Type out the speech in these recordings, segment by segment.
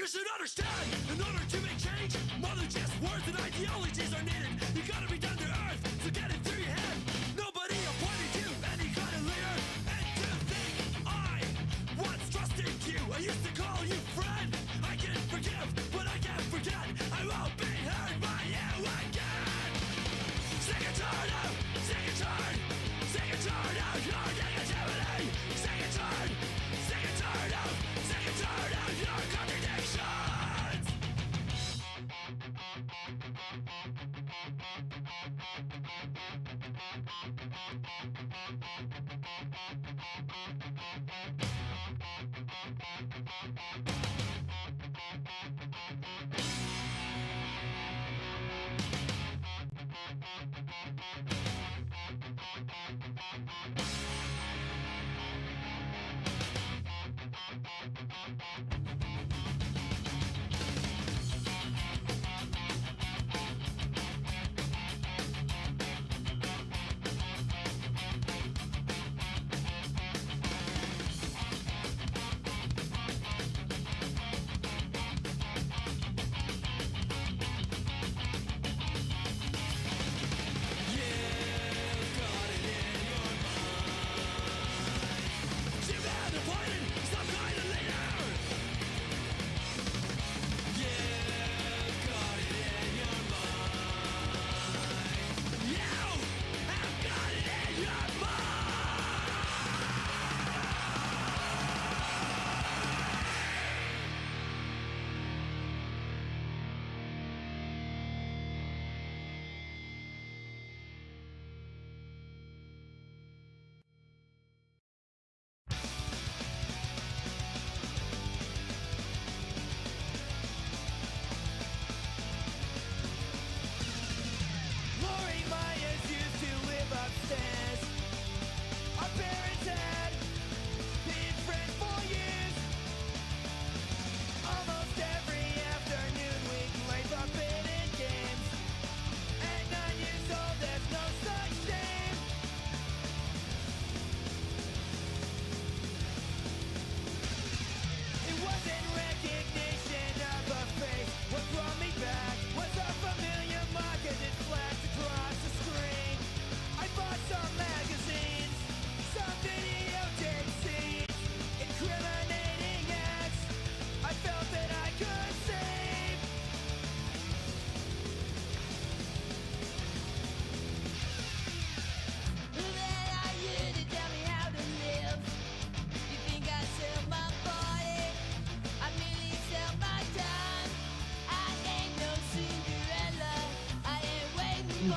you should understand, in order to make change, more than just words and ideologies are needed. You gotta be down to earth, so get it through your head. Nobody appointed you any kind of leader, and to think I once trusted you. I used to call you friend. I can forgive, but I can't forget. I won't be hurt by you again. Sick and tired of, sick and tired, sick and tired of your negativity. Sick and tired, sick and tired of, sick and tired of your contradictions.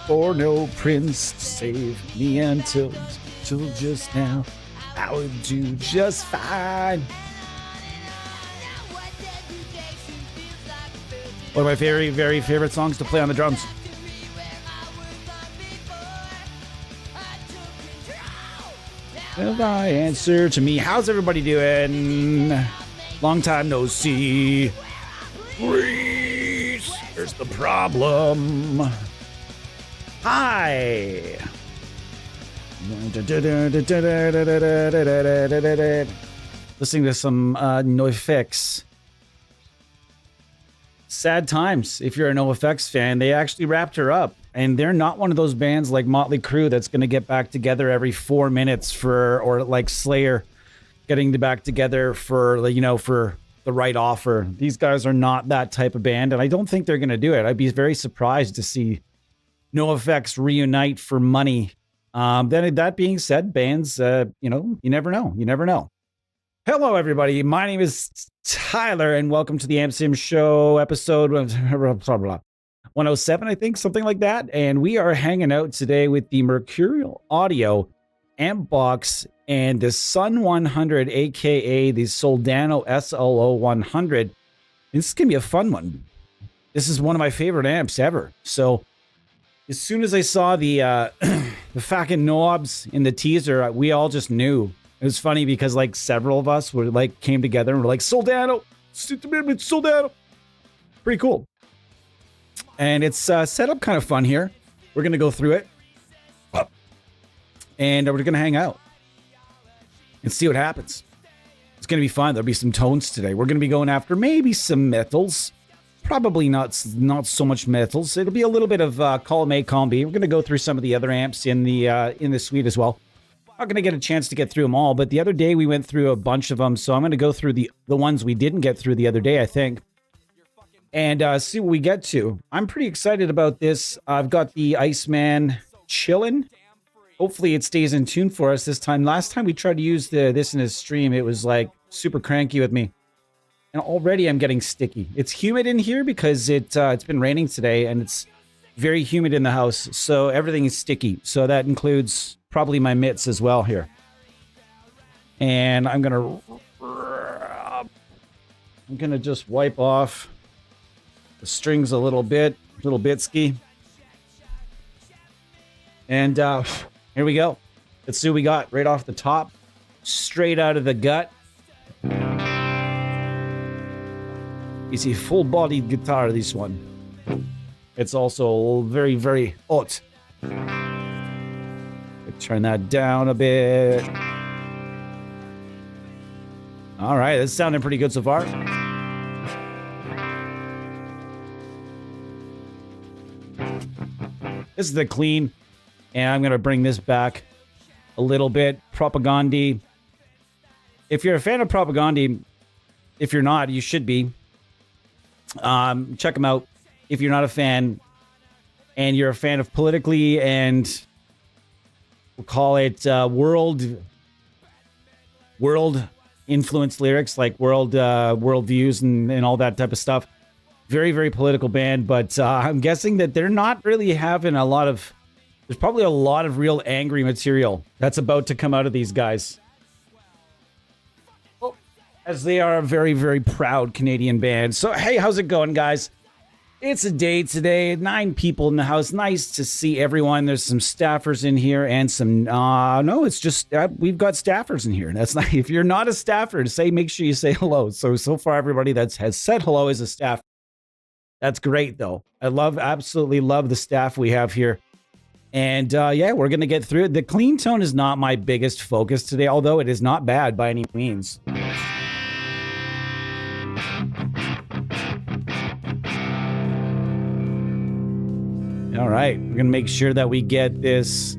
For no prince to save me until just now. I would do just fine. One of my very, very favorite songs to play on the drums. Well, I answer to me. How's everybody doing? Long time no see. Grease, there's the problem. Hi. Listening to some NoFX. Sad times. If you're a NoFX fan, they actually wrapped her up, and they're not one of those bands like Motley Crue that's going to get back together every 4 minutes or like Slayer getting back together for for the right offer. These guys are not that type of band, and I don't think they're going to do it. I'd be very surprised to see NoFX reunite for money. Then that being said, bands, you never know. You never know. Hello, everybody. My name is Tyler, and welcome to the AmpSim Show, episode 107, I think, something like that. And we are hanging out today with the Mercuriall Audio, Ampbox, and the SUN-100, aka the Soldano SLO100. This is going to be a fun one. This is one of my favorite amps ever. So as soon as I saw the the fucking knobs in the teaser, we all just knew. It was funny because like several of us were like came together and were like, Soldano, Soldano. Pretty cool. And it's set up kind of fun here. We're gonna go through it, and we're gonna hang out and see what happens. It's going to be fun. There'll be some tones today. We're going to be going after maybe some metals. Probably not so much metals. It'll be a little bit of column A, column B. We're going to go through some of the other amps in the suite as well. Not going to get a chance to get through them all, but the other day we went through a bunch of them, so I'm going to go through the ones we didn't get through the other day, I think, and see what we get to. I'm pretty excited about this. I've got the Iceman chillin'. Hopefully it stays in tune for us this time. Last time we tried to use this in a stream, it was like super cranky with me. And already I'm getting sticky. It's humid in here because it's been raining today, and it's very humid in the house, so everything is sticky. So that includes probably my mitts as well here. And I'm gonna just wipe off the strings a little bitski. And here we go. Let's see what we got right off the top, straight out of the gut. It's a full-bodied guitar, this one. It's also very, very hot. Turn that down a bit. All right, that's sounding pretty good so far. This is the clean, and I'm going to bring this back a little bit. Propagandi. If you're a fan of Propagandi, if you're not, you should be. Check them out. If you're not a fan, and you're a fan of politically and we'll call it world influenced lyrics, like world views and all that type of stuff. Very, very political band, but I'm guessing that they're not really having a lot of... There's probably a lot of real angry material that's about to come out of these guys. As they are a very, very proud Canadian band. So, hey, how's it going, guys? It's a day today. 9 people in the house. Nice to see everyone. There's some staffers in here and some... no, it's just... we've got staffers in here. That's not... If you're not a staffer, make sure you say hello. So far, everybody that has said hello is a staff. That's great, though. Absolutely love the staff we have here. And, yeah, we're going to get through it. The clean tone is not my biggest focus today, although it is not bad by any means. All right, we're going to make sure that we get this.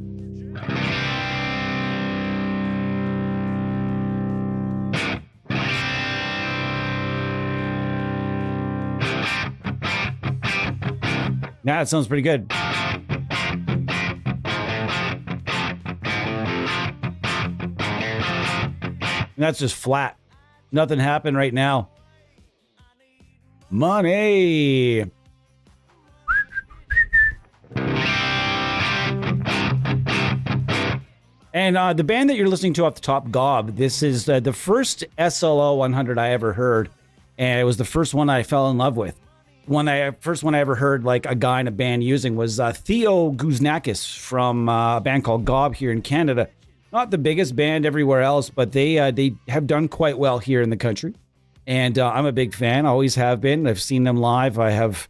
Now it sounds pretty good. And that's just flat. Nothing happened right now. Money. And the band that you're listening to off the top, Gob, this is the first SLO100 I ever heard. And it was the first one I fell in love with. First one I ever heard like a guy in a band using was Theo Guznakis from a band called Gob here in Canada. Not the biggest band everywhere else, but they have done quite well here in the country. And I'm a big fan, always have been. I've seen them live. I have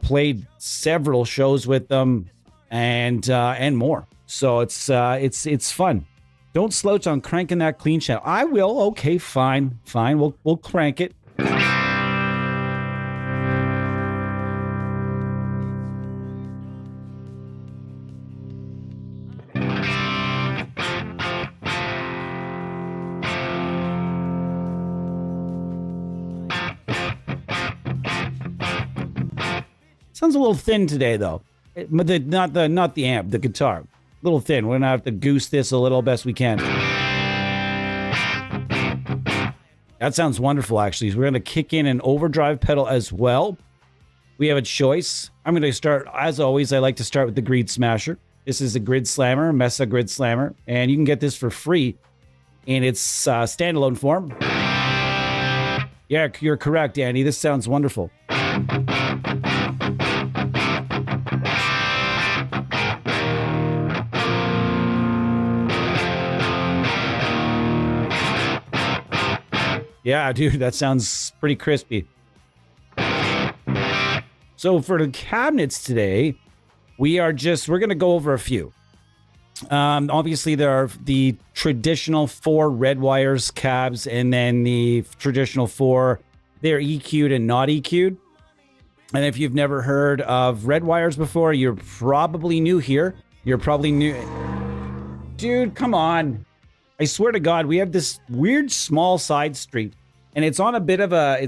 played several shows with them and more. So it's fun. Don't slouch on cranking that clean channel. I will. Okay, fine. We'll crank it. Sounds a little thin today, though. But not the amp, the guitar. A little thin. We're gonna have to goose this a little best we can. That sounds wonderful, actually. So we're gonna kick in an overdrive pedal as well. We have a choice. I'm gonna start, as always, I like to start with the Grid Smasher. This is a Grid Slammer, Mesa Grid Slammer, and you can get this for free in its standalone form. Yeah, you're correct, Andy. This sounds wonderful. Yeah, dude, that sounds pretty crispy. So for the cabinets today, we're going to go over a few. Obviously, there are the traditional 4 red wires cabs, and then the traditional 4, they're EQ'd and not EQ'd. And if you've never heard of red wires before, you're probably new here. You're probably new. Dude, come on. I swear to God, we have this weird small side street, and it's on a bit of a,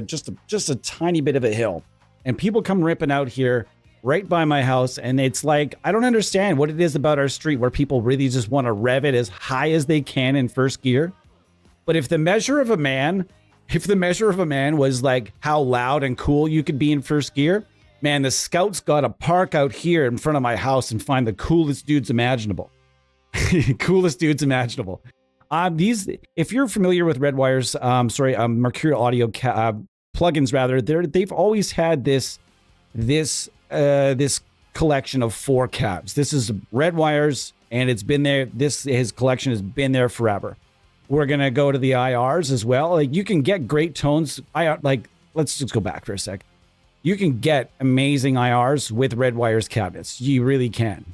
just a tiny bit of a hill. And people come ripping out here right by my house, and it's like, I don't understand what it is about our street where people really just want to rev it as high as they can in first gear. But if the measure of a man was like how loud and cool you could be in first gear, man, the scouts got to park out here in front of my house and find the coolest dudes imaginable. Coolest dudes imaginable. If you're familiar with Redwire's, Mercurial audio plugins, rather, they've always had this collection of 4 cabs. This is Redwire's, and it's been there. His collection has been there forever. We're gonna go to the IRs as well. Like, you can get great tones. Let's just go back for a sec. You can get amazing IRs with Redwire's cabinets. You really can.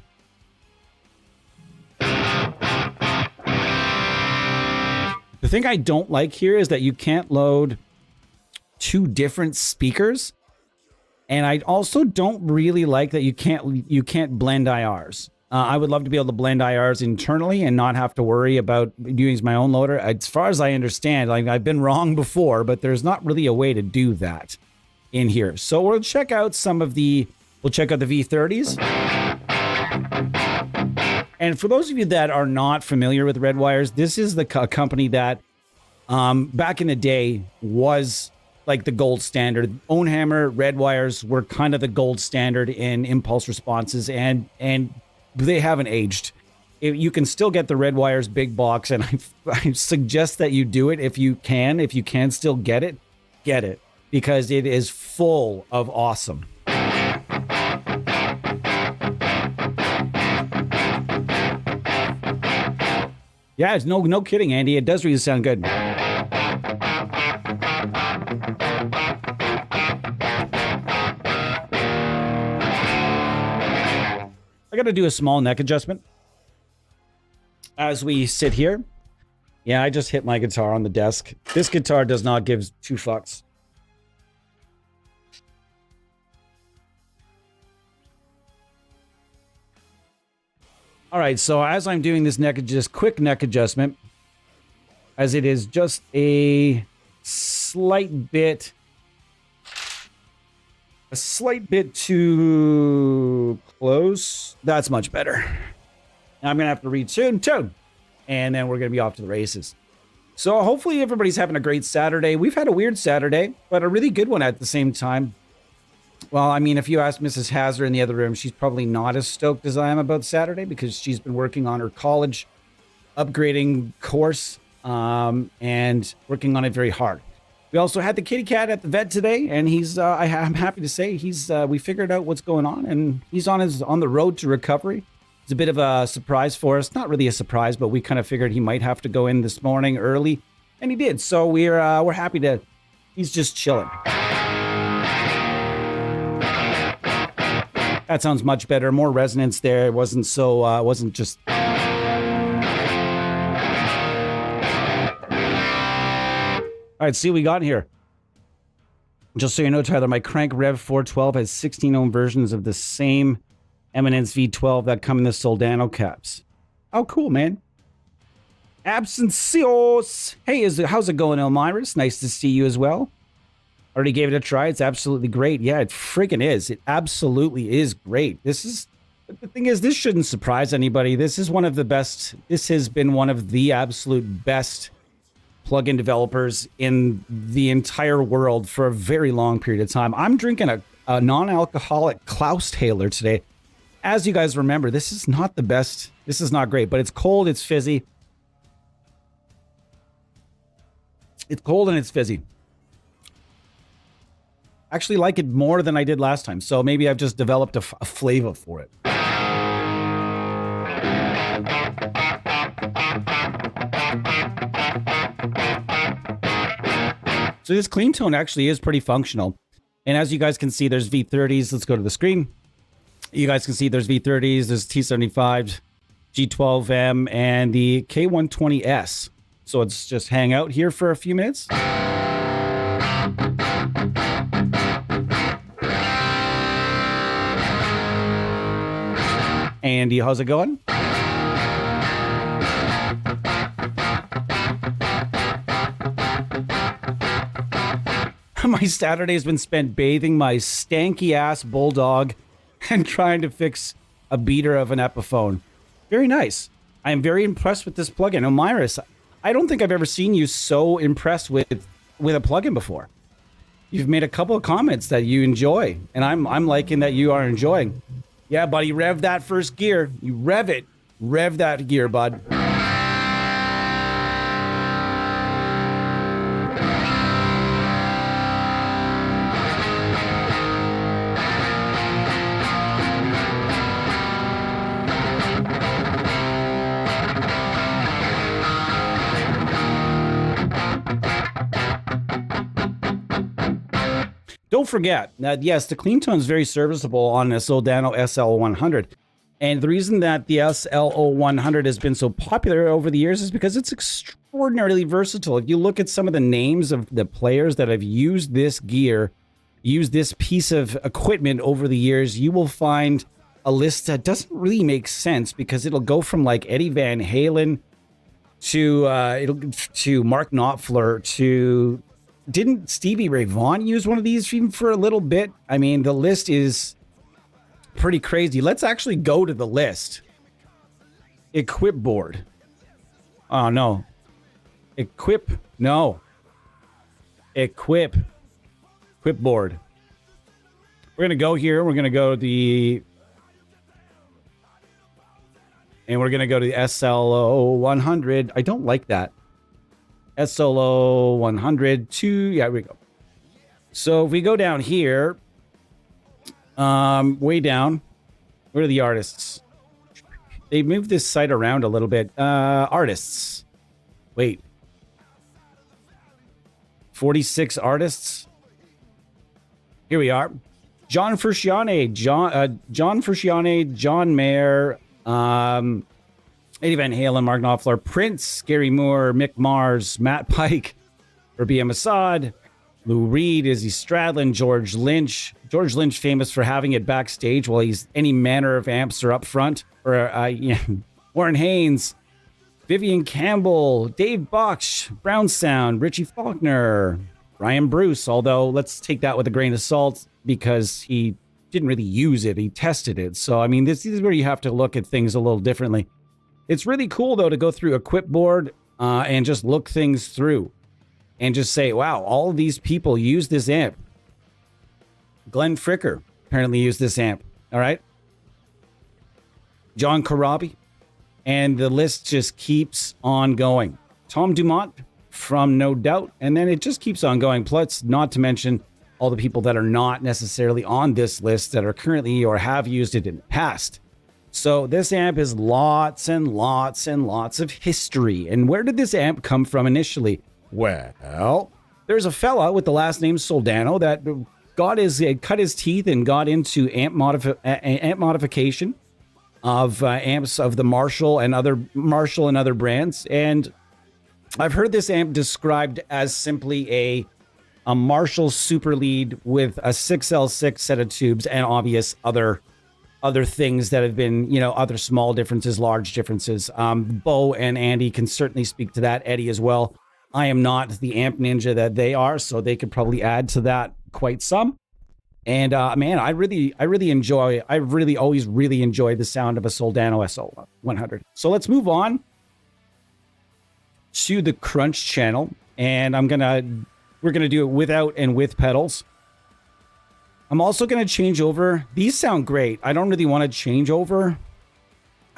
The thing I don't like here is that you can't load 2 different speakers. And I also don't really like that you can't blend IRs. I would love to be able to blend IRs internally and not have to worry about using my own loader. As far as I understand, like, I've been wrong before, but there's not really a way to do that in here. So we'll check out the V30s. And for those of you that are not familiar with Redwires, this is the company that back in the day was like the gold standard. Ownhammer Redwires were kind of the gold standard in impulse responses, and they haven't aged. You can still get the Redwire's big box, and I suggest that you do it if you can. If you can still get it, because it is full of awesome. Yeah, it's no kidding, Andy. It does really sound good. I got to do a small neck adjustment as we sit here. Yeah, I just hit my guitar on the desk. This guitar does not give 2 fucks. All right, so as I'm doing this quick neck adjustment, as it is just a slight bit too close. That's much better. Now I'm going to have to retune, and then we're going to be off to the races. So hopefully everybody's having a great Saturday. We've had a weird Saturday, but a really good one at the same time. Well, I mean, if you ask Mrs. Hazard in the other room, she's probably not as stoked as I am about Saturday, because she's been working on her college upgrading course and working on it very hard. We also had the kitty cat at the vet today, and I'm happy to say we figured out what's going on, and he's on the road to recovery. It's a bit of a surprise for us. Not really a surprise, but we kind of figured he might have to go in this morning early, and he did. So we're happy he's just chilling. That sounds much better. More resonance there. It wasn't just. All right, see what we got here. Just so you know, Tyler, my Crank Rev 412 has 16 ohm versions of the same Eminence V12 that come in the Soldano caps. Oh, cool, man. Absencios. Hey, how's it going, Elmira's? Nice to see you as well. Already gave it a try. It's absolutely great. Yeah, it freaking is. It absolutely is great. The thing is, this shouldn't surprise anybody. This is one of the best. This has been one of the absolute best plugin developers in the entire world for a very long period of time. I'm drinking a non-alcoholic Klaus Taylor today. As you guys remember, this is not the best. This is not great, but it's cold. It's fizzy. It's cold and it's fizzy. Actually like it more than I did last time, so maybe I've just developed a flavor for it. So this clean tone actually is pretty functional. And as you guys can see, there's V30s. Let's go to the screen. You guys can see there's V30s, there's T75, G12M, and the K120S. So let's just hang out here for a few minutes. Andy, how's it going? My Saturday's been spent bathing my stanky ass bulldog and trying to fix a beater of an Epiphone. Very nice. I am very impressed with this plugin. Omiris, I don't think I've ever seen you so impressed with a plugin before. You've made a couple of comments that you enjoy, and I'm liking that you are enjoying. Yeah, buddy, rev that first gear. You rev it. Rev that gear, bud. Don't forget that, yes, the clean tone is very serviceable on a Soldano SLO100. And the reason that the SLO100 has been so popular over the years is because it's extraordinarily versatile. If you look at some of the names of the players that have used this gear, used this piece of equipment over the years, you will find a list that doesn't really make sense, because it'll go from like Eddie Van Halen to Mark Knopfler to... Didn't Stevie Ray Vaughan use one of these even for a little bit? I mean, the list is pretty crazy. Let's actually go to the list. Equip board. Oh, no. Equip. No. Equip. Equip board. We're going to go here. We're going to go to the... And we're going to go to the SLO100. I don't like that. SLO100 to, yeah, here we go. So if we go down here, way down, where are the artists? They moved this site around a little bit. Artists. Wait. 46 artists. Here we are. John Frusciante, John Frusciante, John Mayer, Eddie Van Halen, Mark Knopfler, Prince, Gary Moore, Mick Mars, Matt Pike, Rabia Massad, Lou Reed, Izzy Stradlin, George Lynch. George Lynch famous for having it backstage while he's any manner of amps are up front. Or Warren Haynes, Vivian Campbell, Dave Boksh, Brown Sound, Richie Faulkner, Ryan Bruce. Although let's take that with a grain of salt, because he didn't really use it. He tested it. So, I mean, this is where you have to look at things a little differently. It's really cool, though, to go through Equip board and just look things through and just say, wow, all of these people use this amp. Glenn Fricker apparently used this amp. All right. John Karabi. And the list just keeps on going. Tom Dumont from No Doubt. And then it just keeps on going. Plus, not to mention all the people that are not necessarily on this list that are currently or have used it in the past. So this amp is lots and lots and lots of history. And where did this amp come from initially? Well, there's a fella with the last name Soldano that cut his teeth and got into amp modification of amps of the Marshall and other brands. And I've heard this amp described as simply a Marshall Super Lead with a 6L6 set of tubes and obvious other things that have been, other small differences, large differences. Bo and Andy can certainly speak to that. Eddie as well. I am not the amp ninja that they are, so they could probably add to that quite some. And man, I really always really enjoy the sound of a Soldano SLO100. So let's move on to the crunch channel, and we're gonna do it without and with pedals. I'm also going to change over. These sound great. I don't really want to change over.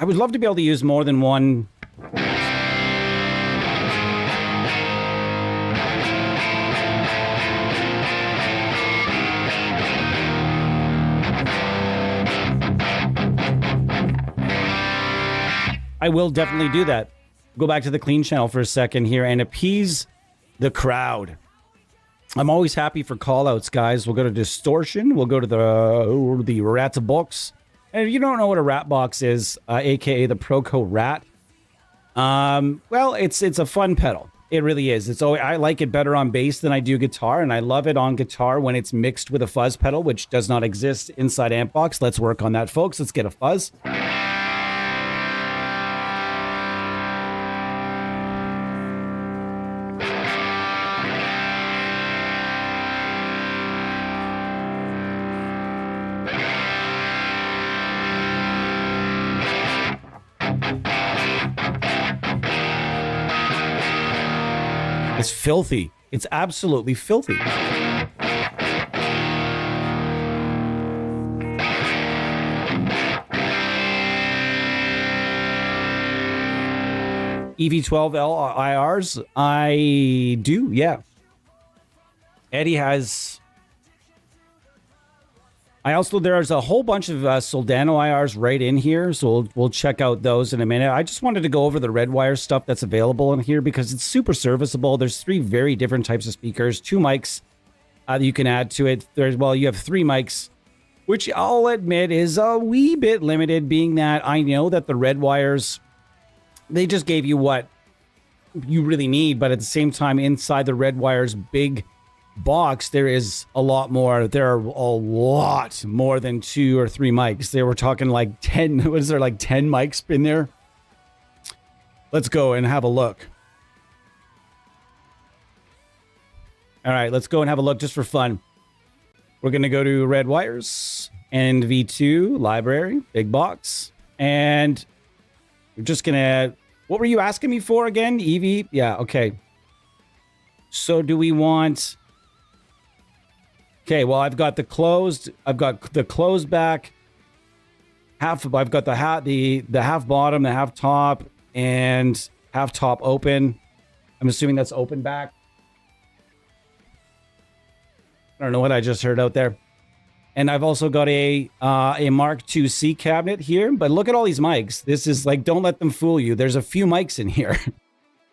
I would love to be able to use more than one. I will definitely do that. Go back to the clean channel for a second here and appease the crowd. I'm always happy for call outs, guys. We'll go to distortion. We'll go to the Ampbox. And if you don't know what a rat box is, aka the Proco Rat, well, it's a fun pedal. It really is. It's always, I like it better on bass than I do guitar, and I love it on guitar when it's mixed with a fuzz pedal, which does not exist inside Ampbox. Let's work on that, folks. Let's get a fuzz. It's filthy. It's absolutely filthy. EV12L IRs? I do, yeah. Eddie has... there's a whole bunch of Soldano IRs right in here, so we'll check out those in a minute. I just wanted to go over the red wire stuff that's available in here because it's super serviceable. There's 3 very different types of speakers, 2 mics that you can add to it. You have 3 mics, which I'll admit is a wee bit limited, being that I know that the red wires, they just gave you what you really need, but at the same time, inside the red wires big box, there is a lot more. There are a lot more than 2 or 3 mics. They were talking like 10. What is there, like 10 mics in there? Let's go and have a look. All right, let's go and have a look just for fun. We're going to go to red wires and V2 library, big box. And we're just going to, what were you asking me for again? EV? Yeah, okay. So do we want... Okay, well, I've got the closed back. I've got the half bottom, the half top, and half top open. I'm assuming that's open back. I don't know what I just heard out there. And I've also got a Mark II C cabinet here. But look at all these mics. This is like, don't let them fool you. There's a few mics in here.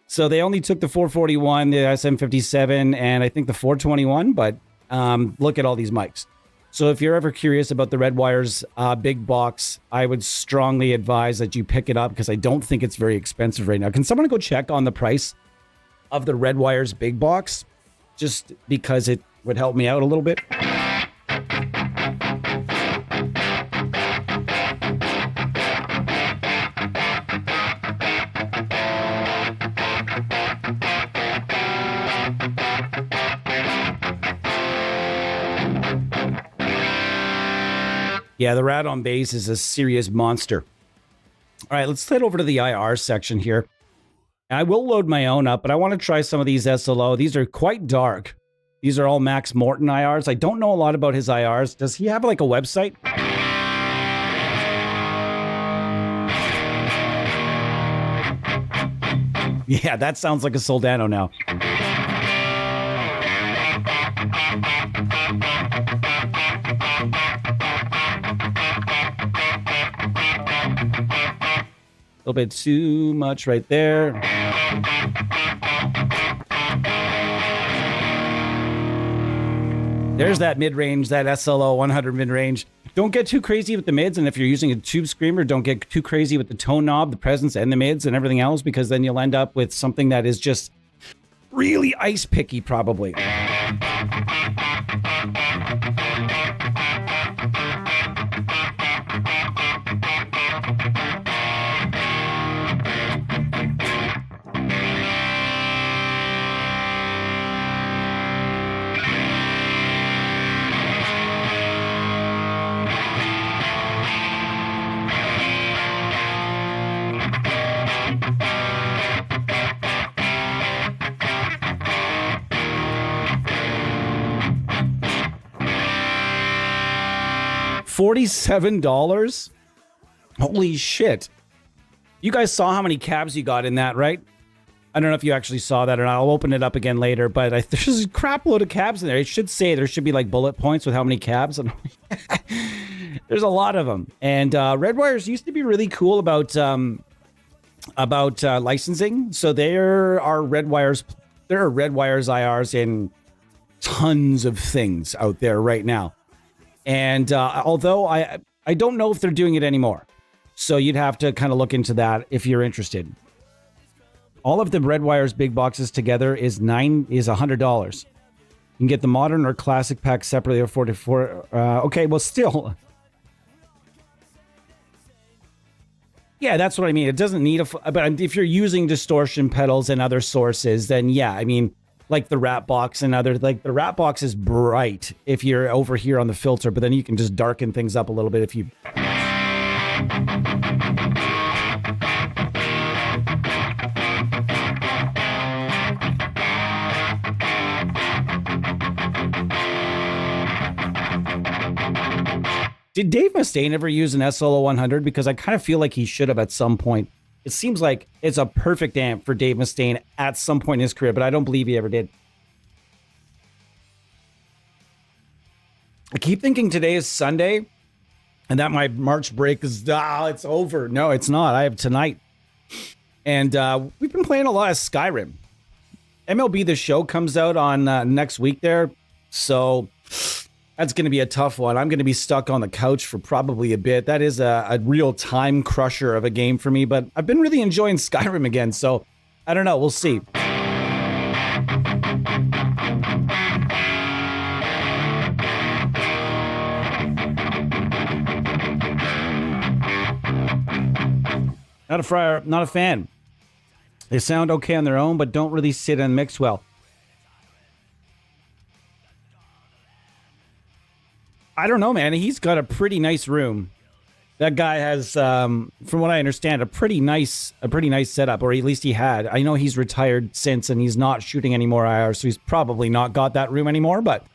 So they only took the 441, the SM57, and I think the 421, but look at all these mics. So if you're ever curious about the red wires big box, I would strongly advise that you pick it up because I don't think it's very expensive right now. Can someone go check on the price of the red wires big box? Just because it would help me out a little bit. Yeah, the rat on bass is a serious monster. All right, let's head over to the IR section here. I will load my own up, but I want to try some of these SLO. These are quite dark. These are all Max Morton IRs. I don't know a lot about his IRs. Does he have like a website? Yeah, that sounds like a Soldano now. A little bit too much right there. There's that mid-range, that SLO100 mid-range. Don't get too crazy with the mids, and if you're using a tube screamer, don't get too crazy with the tone knob, the presence, and the mids, and everything else, because then you'll end up with something that is just really ice-picky, probably. $47? Holy shit. You guys saw how many cabs you got in that, right? I don't know if you actually saw that or not. I'll open it up again later, but there's a crap load of cabs in there. It should say there should be like bullet points with how many cabs. There's a lot of them. And red wires used to be really cool about licensing. So there are red wires IRs in tons of things out there right now. And although I don't know if they're doing it anymore. So you'd have to kind of look into that if you're interested. All of the Redwire's big boxes together is $100. You can get the modern or classic pack separately or 44. Okay, well, still. Yeah, that's what I mean. It doesn't need but if you're using distortion pedals and other sources, then yeah, I mean, like the Rat Box and other, like the Rat Box is bright if you're over here on the filter, but then you can just darken things up a little bit if you. Did Dave Mustaine ever use an SLO100? Because I kind of feel like he should have at some point. It seems like it's a perfect amp for Dave Mustaine at some point in his career, but I don't believe he ever did. I keep thinking today is Sunday and that my March break is, it's over. No, it's not. I have tonight. And we've been playing a lot of Skyrim. MLB The Show comes out on next week there. So that's going to be a tough one. I'm going to be stuck on the couch for probably a bit. That is a real time crusher of a game for me, but I've been really enjoying Skyrim again. So I don't know. We'll see. Not a fan. They sound okay on their own, but don't really sit and mix well. I don't know, man. He's got a pretty nice room. That guy has, from what I understand, a pretty nice setup, or at least he had. I know he's retired since, and he's not shooting anymore IR, so he's probably not got that room anymore. But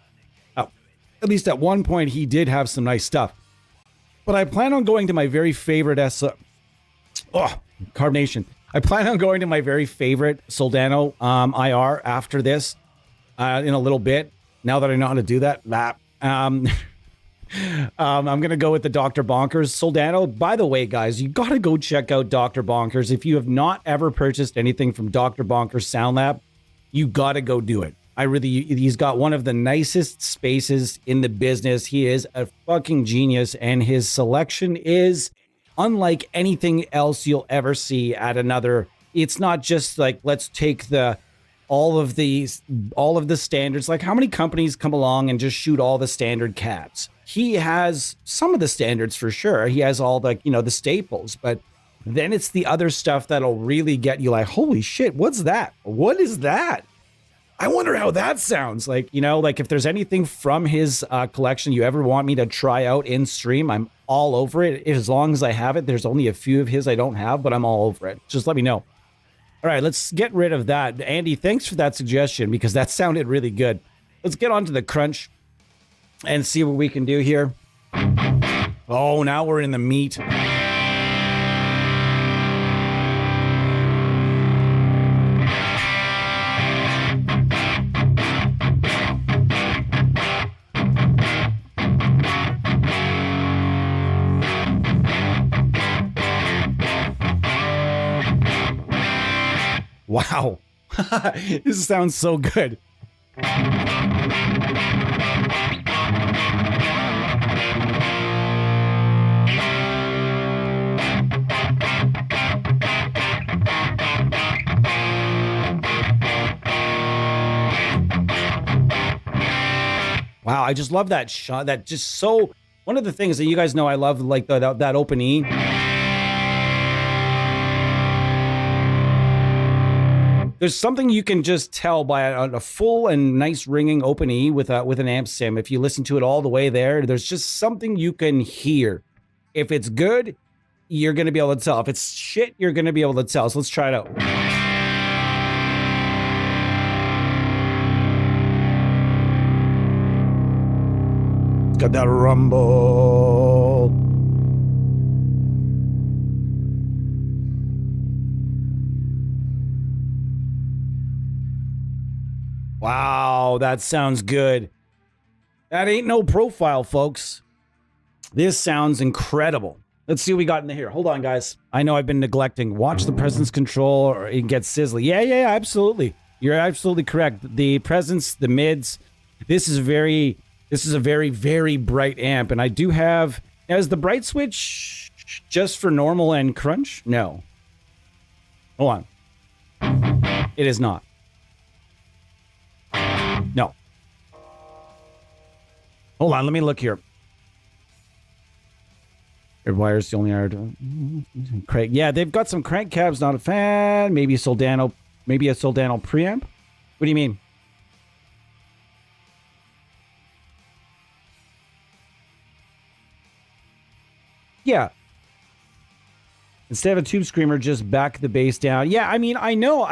at least at one point, he did have some nice stuff. But I plan on going to my very favorite Carbonation. I plan on going to my very favorite Soldano IR after this in a little bit. Now that I know how to do that, I'm going to go with the Dr. Bonkers Soldano. By the way, guys, you got to go check out Dr. Bonkers. If you have not ever purchased anything from Dr. Bonkers Sound Lab, you got to go do it. He's got one of the nicest spaces in the business. He is a fucking genius, and his selection is unlike anything else you'll ever see at another. It's not just like, let's take all of the standards. Like, how many companies come along and just shoot all the standard cats? He has some of the standards for sure. He has all the, the staples, but then it's the other stuff that'll really get you like, holy shit, what's that? What is that? I wonder how that sounds. Like, like if there's anything from his collection you ever want me to try out in stream, I'm all over it. As long as I have it. There's only a few of his I don't have, but I'm all over it. Just let me know. All right, let's get rid of that. Andy, thanks for that suggestion, because that sounded really good. Let's get on to the crunch and see what we can do here. Oh, now we're in the meat. Wow. This sounds so good. Wow, I just love that shot. That just so, one of the things that you guys know I love, like that open E. There's something you can just tell by a full and nice ringing open E with an amp sim. If you listen to it all the way there's just something you can hear. If it's good, you're going to be able to tell. If it's shit, you're going to be able to tell. So let's try it out. It's got that rumble. Wow, that sounds good. That ain't no profile, folks. This sounds incredible. Let's see what we got in here. Hold on, guys. I know I've been neglecting. Watch the presence control or it gets sizzly. Yeah, absolutely. You're absolutely correct. The presence, the mids. This is a very, very bright amp. And I do have Now, is the bright switch just for normal and crunch? No. Hold on. It is not. No. Hold on, let me look here. Your wires the only are crank. Yeah, they've got some crank cabs, not a fan. Maybe a Soldano preamp. What do you mean? Yeah. Instead of a tube screamer, just back the bass down. Yeah, I mean, I know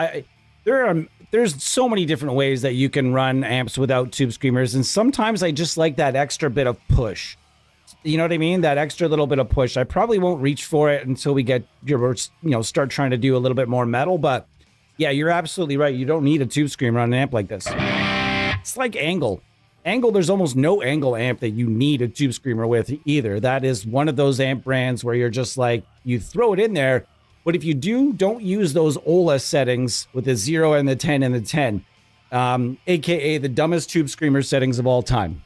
there's so many different ways that you can run amps without tube screamers, and sometimes I just like that extra bit of push. You know what I mean? That extra little bit of push. I probably won't reach for it until we get, start trying to do a little bit more metal, but yeah, you're absolutely right. You don't need a tube screamer on an amp like this. It's like Angle. Angle, there's almost no Angle amp that you need a tube screamer with either. That is one of those amp brands where you're just like, you throw it in there, but if you do, don't use those OLA settings with the 0 and the 10 and the 10, aka the dumbest tube screamer settings of all time.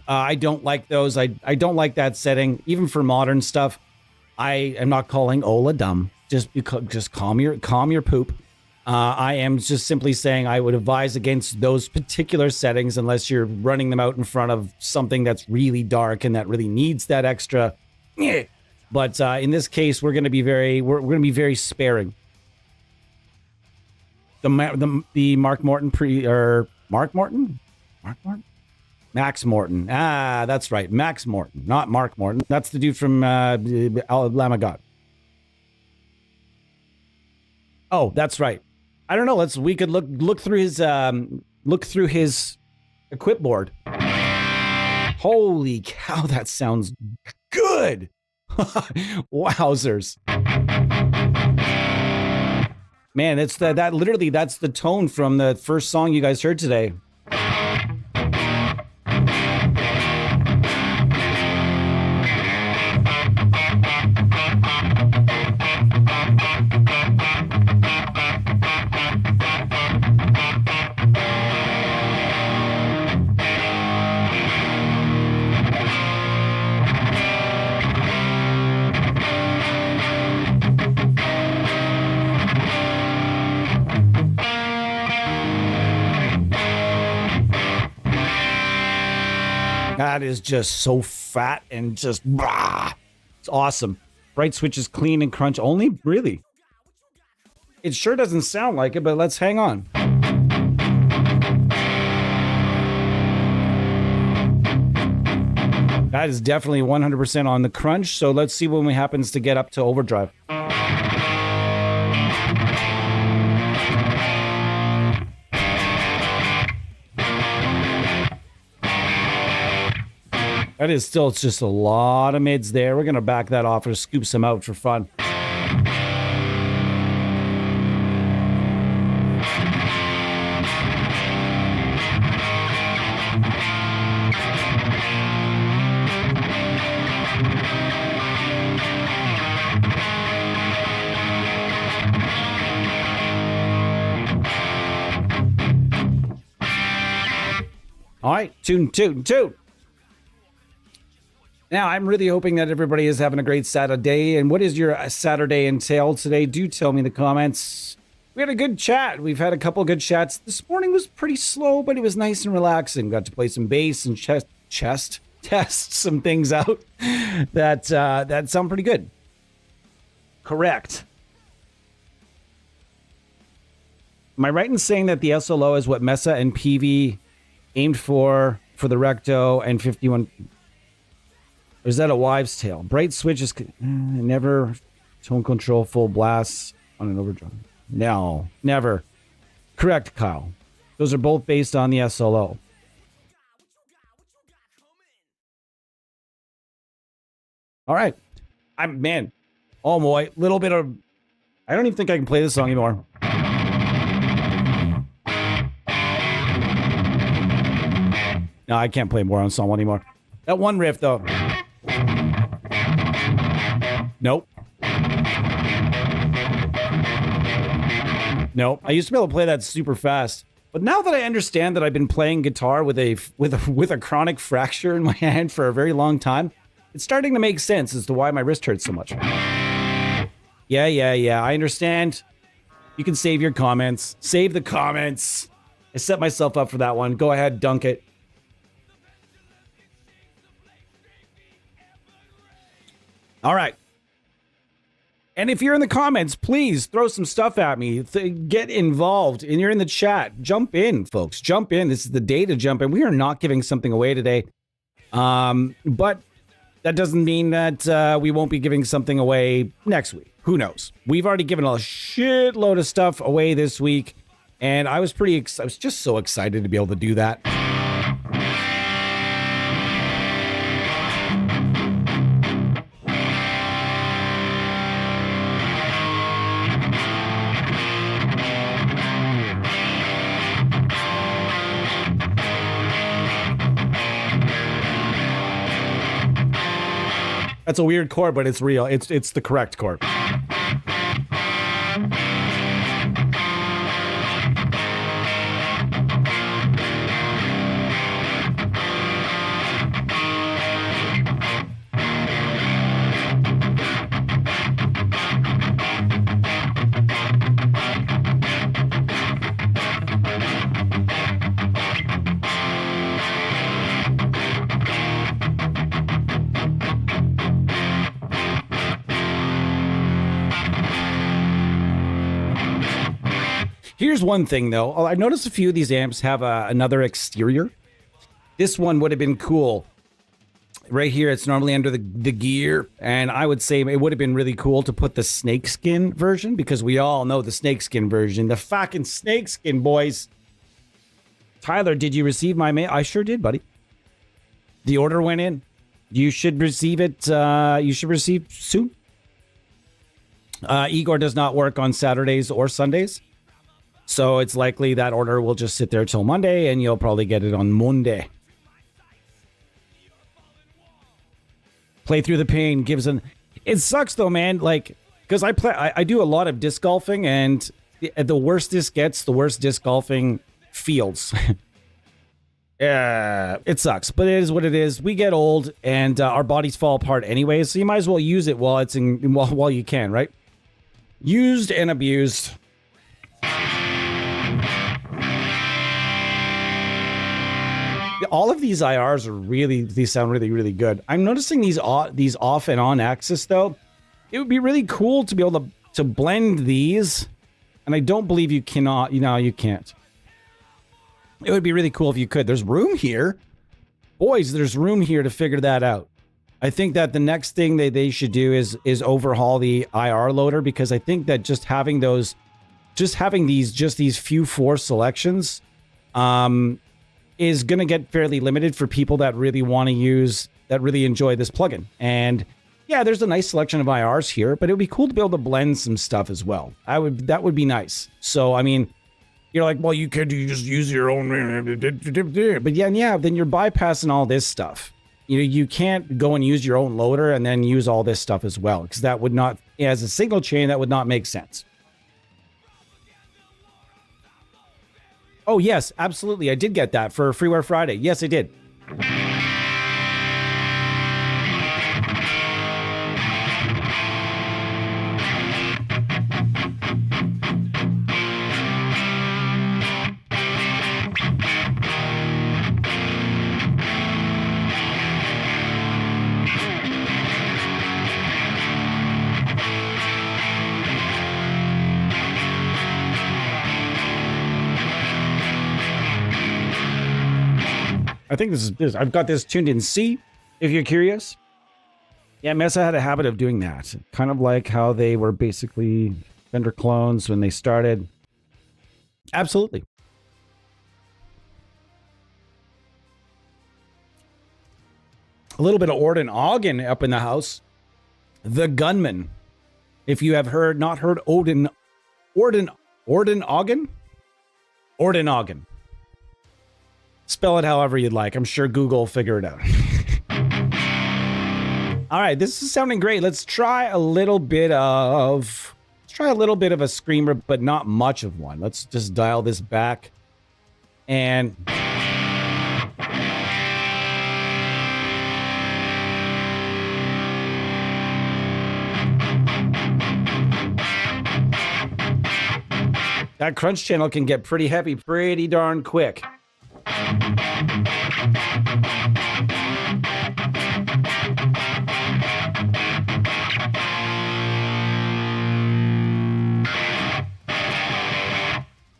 I don't like those. I don't like that setting, even for modern stuff. I am not calling OLA dumb. Just calm your poop. I am just simply saying I would advise against those particular settings unless you're running them out in front of something that's really dark and that really needs that extra. But in this case, we're going to be very sparing. The Max Morton. Ah, that's right, Max Morton, not Mark Morton. That's the dude from Lamb of God. Oh, that's right. I don't know. We could look through his equip board. Holy cow, that sounds good. Wowzers. Man, it's that literally that's the tone from the first song you guys heard today. That is just so fat and just it's awesome. Bright switch is clean and crunch only? Really? It sure doesn't sound like it, but let's hang on. That is definitely 100% on the crunch, so let's see when it happens to get up to overdrive. That is still, it's just a lot of mids there. We're going to back that off or scoop some out for fun. All right, toot. Now, I'm really hoping that everybody is having a great Saturday. And what does your Saturday entail today? Do tell me in the comments. We had a good chat. We've had a couple good chats. This morning was pretty slow, but it was nice and relaxing. Got to play some bass and test some things out that sound pretty good. Correct. Am I right in saying that the SLO is what Mesa and PV aimed for the Recto and 51... Or is that a wives' tale? Bright switch is never tone control full blast on an overdrive. No, never. Correct, Kyle. Those are both based on the SLO. All right. Oh boy, little bit of... I don't even think I can play this song anymore. No, I can't play more on song one anymore. That one riff, though. Nope. I used to be able to play that super fast, but now that I understand that I've been playing guitar with a chronic fracture in my hand for a very long time, It's starting to make sense as to why my wrist hurts so much. Yeah. I understand. You can save your comments. Save the comments. I set myself up for that one. Go ahead, dunk it. All right. And if you're in the comments, please throw some stuff at me. Get involved. And you're in the chat. Jump in, folks. Jump in. This is the day to jump in. We are not giving something away today. But that doesn't mean that we won't be giving something away next week. Who knows? We've already given a shitload of stuff away this week. And I was just so excited to be able to do that. That's a weird chord, but it's real. It's the correct chord. Here's one thing, though. I noticed a few of these amps have another exterior. This one would have been cool. Right here, it's normally under the gear. And I would say it would have been really cool to put the snakeskin version, because we all know the snakeskin version. The fucking snakeskin, boys. Tyler, did you receive my mail? I sure did, buddy. The order went in. You should receive it. You should receive soon. Igor does not work on Saturdays or Sundays. So it's likely that order will just sit there till Monday, and you'll probably get it on Monday. Play through the pain gives an... It sucks though, man. Like, because I do a lot of disc golfing, and the worse this gets, the worse disc golfing feels. It sucks, but it is what it is. We get old, and our bodies fall apart anyway, so you might as well use it while it's while you can, right? Used and abused. All of these IRs are these sound really, really good. I'm noticing these off and on axis though. It would be really cool to be able to blend these. And I don't believe you cannot, you can't. It would be really cool if you could. There's room here. Boys, there's room here to figure that out. I think that the next thing they should do is overhaul the IR loader, because I think that just having these few 4 selections, is going to get fairly limited for people that really want to really enjoy this plugin. And yeah, there's a nice selection of IRs here, but it would be cool to be able to blend some stuff as well. That would be nice. So, I mean, you're like, well, you just use your own, but yeah, then you're bypassing all this stuff. You can't go and use your own loader and then use all this stuff as well, because that would not, as a single chain, that would not make sense. Oh, yes, absolutely. I did get that for Freeware Friday. Yes, I did. I think this is. I've got this tuned in C, if you're curious. Yeah, Mesa had a habit of doing that. Kind of like how they were basically Fender clones when they started. Absolutely. A little bit of Orden Ogden up in the house. The Gunman. If you have not heard Orden Ogden? Orden Ogden. Spell it however you'd like. I'm sure Google will figure it out. All right, this is sounding great. Let's try a little bit of a screamer, but not much of one. Let's just dial this back. And I That crunch channel can get pretty heavy pretty darn quick.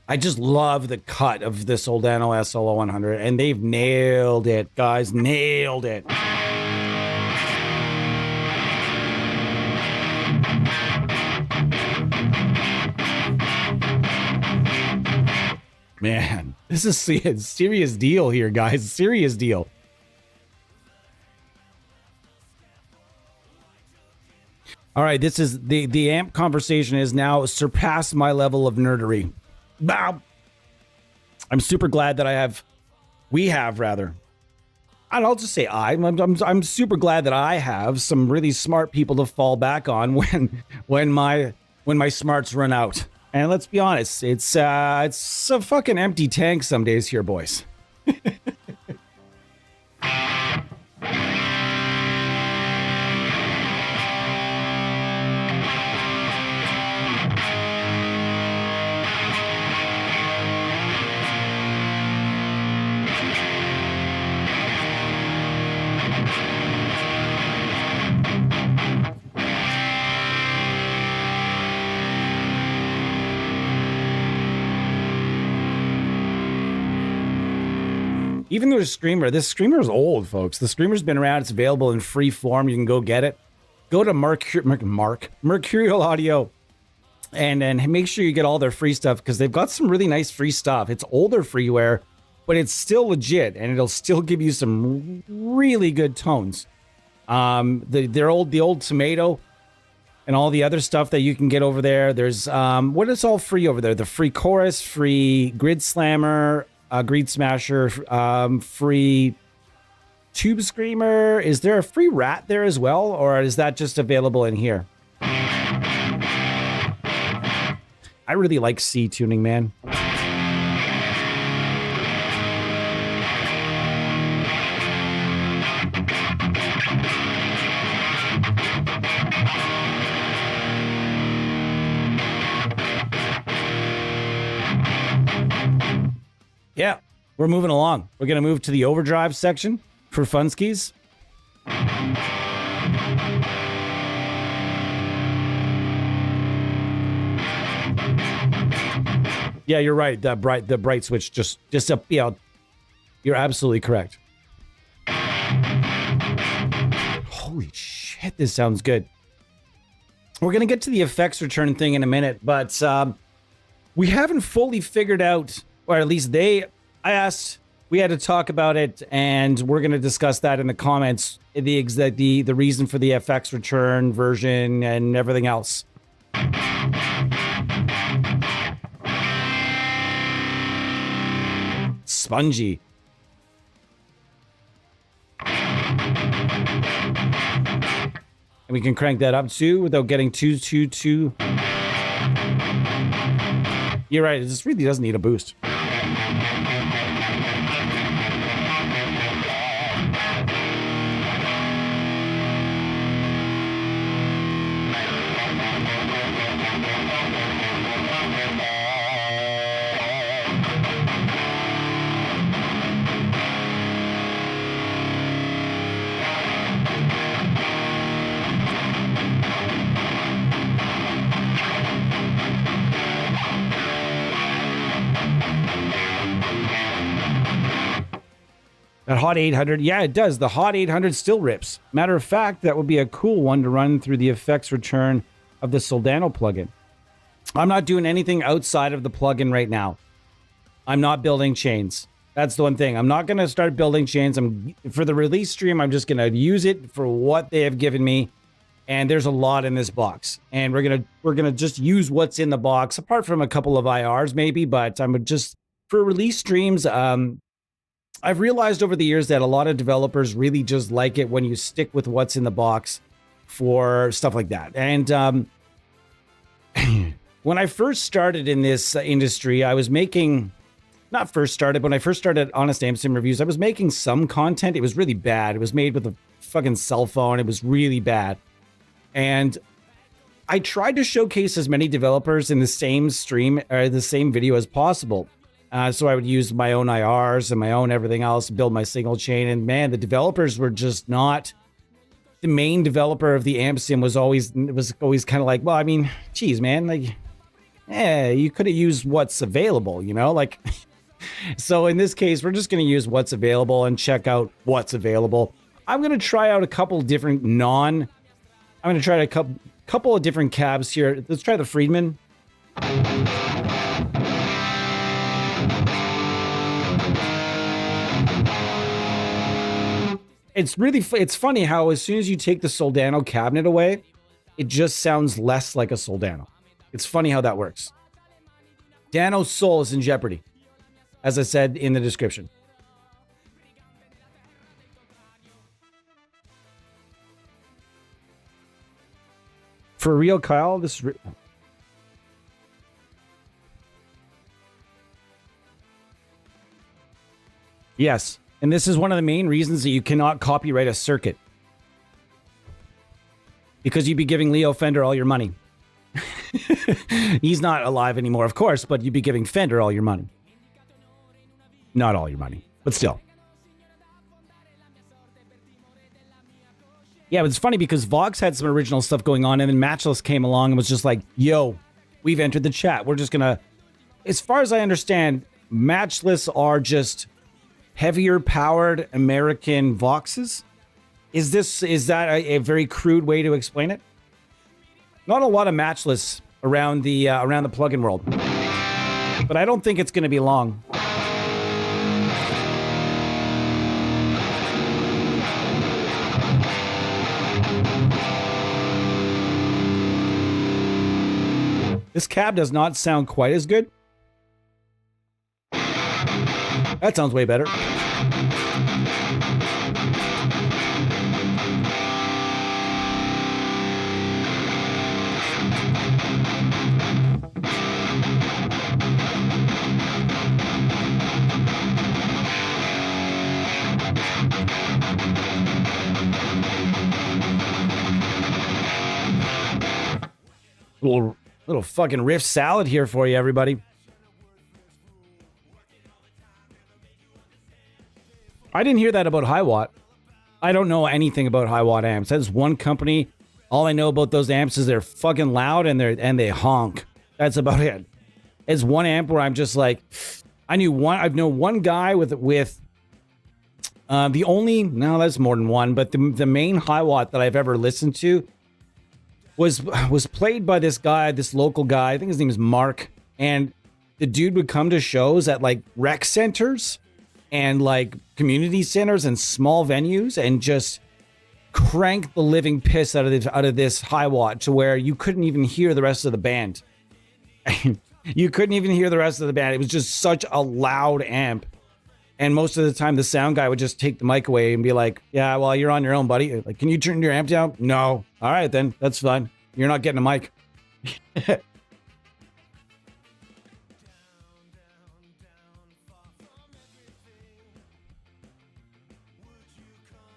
I just love the cut of the Soldano SLO100, and they've nailed it, guys. Nailed it. Man, this is a serious deal here, guys. Serious deal. All right, this is the amp conversation has now surpassed my level of nerdery. Bow. I'm super glad that we have rather. And I'll just say I'm super glad that I have some really smart people to fall back on when my smarts run out. And let's be honest, it's a fucking empty tank some days here, boys. Even though this Screamer is old, folks. The Screamer's been around. It's available in free form. You can go get it. Go to Mercurial Audio and make sure you get all their free stuff because they've got some really nice free stuff. It's older freeware, but it's still legit and it'll still give you some really good tones. The old Tomato and all the other stuff that you can get over there. There's what is all free over there? The free chorus, free grid slammer, Greed Smasher, free Tube Screamer. Is there a free rat there as well, or is that just available in here? I really like C tuning, man. Yeah, we're moving along. We're going to move to the overdrive section for funskis. Yeah, you're right. The bright switch just up. Yeah, you're absolutely correct. Holy shit, this sounds good. We're going to get to the effects return thing in a minute, but we haven't fully figured out, or at least I asked, we had to talk about it, and we're going to discuss that in the comments, the reason for the FX return version and everything else. Spongy. And we can crank that up too without getting too. You're right, this really doesn't need a boost. That Hot 800, yeah, it does. The Hot 800 still rips. Matter of fact, that would be a cool one to run through the effects return of the Soldano plugin. I'm not doing anything outside of the plugin right now. I'm not building chains. That's the one thing. I'm not going to start building chains. For the release stream, I'm just going to use it for what they have given me. And there's a lot in this box. And we're gonna just use what's in the box, apart from a couple of IRs maybe, but I'm just, for release streams, I've realized over the years that a lot of developers really just like it when you stick with what's in the box for stuff like that. And when I first started in this industry, I was making, when I first started Honest Amp Sim Reviews, I was making some content. It was really bad. It was made with a fucking cell phone. It was really bad. And I tried to showcase as many developers in the same stream or the same video as possible. So I would use my own IRs and my own everything else, build my single chain. And man, the developers were just not. The main developer of the amp sim was always kind of like, well, I mean, geez, man, like, you could have used what's available, you know, like. So in this case, we're just going to use what's available and check out what's available. I'm going to try out a couple different I'm going to try a couple of different cabs here. Let's try the Friedman. It's funny how as soon as you take the Soldano cabinet away, it just sounds less like a Soldano. It's funny how that works. Dano's soul is in jeopardy, as I said in the description. For real, Kyle, this is... Yes. And this is one of the main reasons that you cannot copyright a circuit. Because you'd be giving Leo Fender all your money. He's not alive anymore, of course, but you'd be giving Fender all your money. Not all your money, but still. Yeah, but it's funny because Vox had some original stuff going on, and then Matchless came along and was just like, yo, we've entered the chat. We're just gonna... As far as I understand, Matchless are just... heavier powered American Voxes? Is that a very crude way to explain it? Not a lot of Matchless around the plugin world, but I don't think it's going to be long. This cab does not sound quite as good. That sounds way better. Little fucking riff salad here for you, everybody. I didn't hear that about high watt. I don't know anything about high watt amps. That's one company. All I know about those amps is they're fucking loud and they honk. That's about it. It's one amp where I'm just like, I've known one guy with the only, no, that's more than one, but the main high watt that I've ever listened to was played by this guy, this local guy. I think his name is Mark. And the dude would come to shows at like rec centers and like community centers and small venues and just crank the living piss out of this high watt to where you couldn't even hear the rest of the band. You couldn't even hear the rest of the band. It was just such a loud amp. And most of the time the sound guy would just take the mic away and be like, yeah, well, you're on your own, buddy. Like, can you turn your amp down? No. All right, then. That's fine. You're not getting a mic.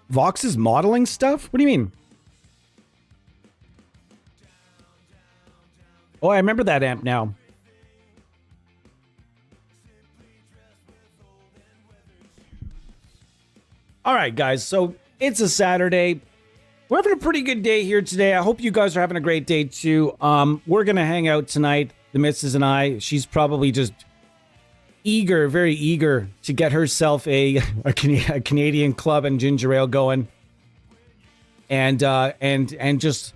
Vox's modeling stuff? What do you mean? Oh, I remember that amp now. All right, guys. So it's a Saturday. We're having a pretty good day here today. I hope you guys are having a great day too. We're going to hang out tonight, the missus and I. She's probably just eager, very eager to get herself a Canadian club and ginger ale going, and just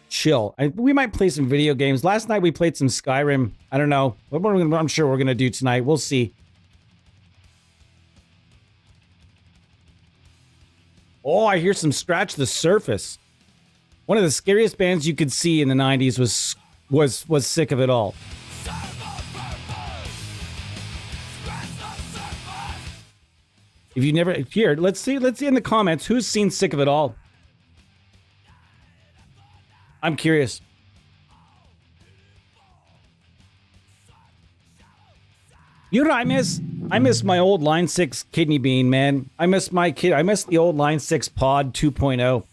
chill. We might play some video games. Last night we played some Skyrim. I don't know. I'm sure we're gonna do tonight. We'll see. Oh, I hear some Scratch the Surface. One of the scariest bands you could see in the 90s was Sick of It All. If you never here, let's see in the comments who's seen Sick of It All. I'm curious. You know what I miss? I miss my old Line 6 kidney bean, man. I miss the old Line 6 Pod 2.0.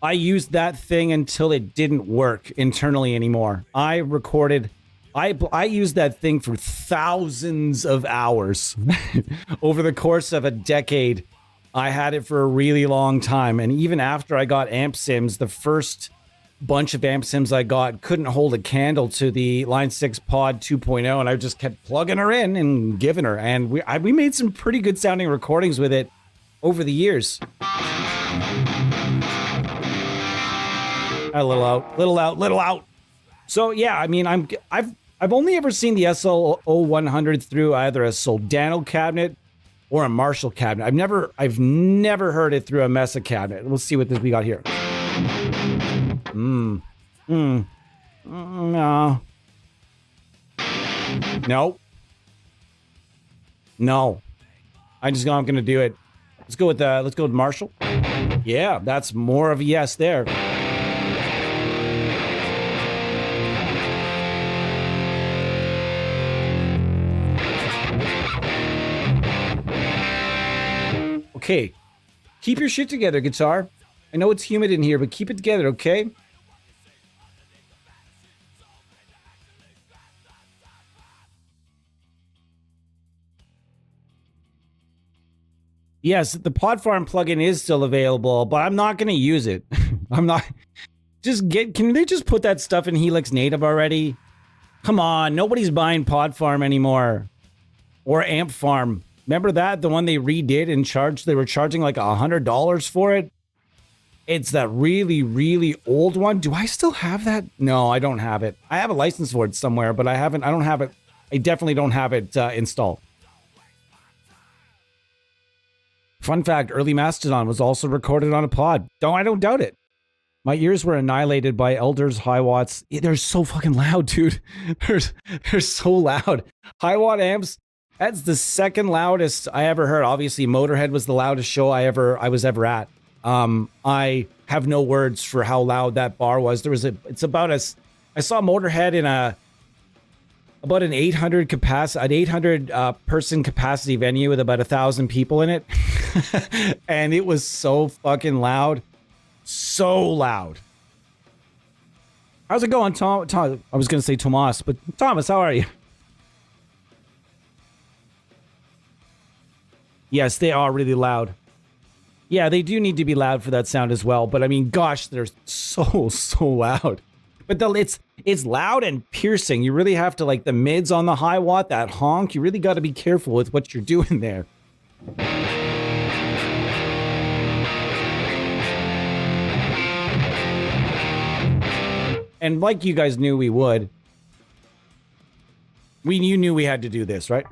I used that thing until it didn't work internally anymore. I used that thing for thousands of hours over the course of a decade. I had it for a really long time. And even after I got amp sims, the first bunch of amp sims I got couldn't hold a candle to the Line 6 Pod 2.0. And I just kept plugging her in and giving her. And we made some pretty good sounding recordings with it over the years. A little out. So yeah, I mean, I've only ever seen the SLO100 through either a Soldano cabinet or a Marshall cabinet. I've never heard it through a Mesa cabinet. We'll see what we got here. No. I'm gonna do it. Let's go with Marshall. Yeah, that's more of a yes there. Okay, keep your shit together, guitar. I know it's humid in here, but keep it together, okay? Yes, the Pod Farm plugin is still available, but I'm not going to use it. I'm not... Can they just put that stuff in Helix Native already? Come on, nobody's buying Pod Farm anymore. Or Amp Farm. Remember that? The one they redid and they were charging like $100 for it? It's that really, really old one. Do I still have that? No, I don't have it. I have a license for it somewhere, but I don't have it. I definitely don't have it installed. Fun fact, early Mastodon was also recorded on a pod. I don't doubt it. My ears were annihilated by Elders high watts. They're so fucking loud, dude. They're so loud. High watt amps. That's the second loudest I ever heard. Obviously, Motorhead was the loudest show I was ever at. I have no words for how loud that bar was. I saw Motorhead in about an 800 person capacity venue with about 1,000 people in it. And it was so fucking loud. So loud. How's it going, Tom? I was going to say Tomas, but Thomas, how are you? Yes, they are really loud. Yeah, they do need to be loud for that sound as well. But I mean, gosh, they're so loud. But it's loud and piercing. You really have to, like, the mids on the high watt, that honk. You really got to be careful with what you're doing there. And like you guys knew we would, you knew we had to do this, right?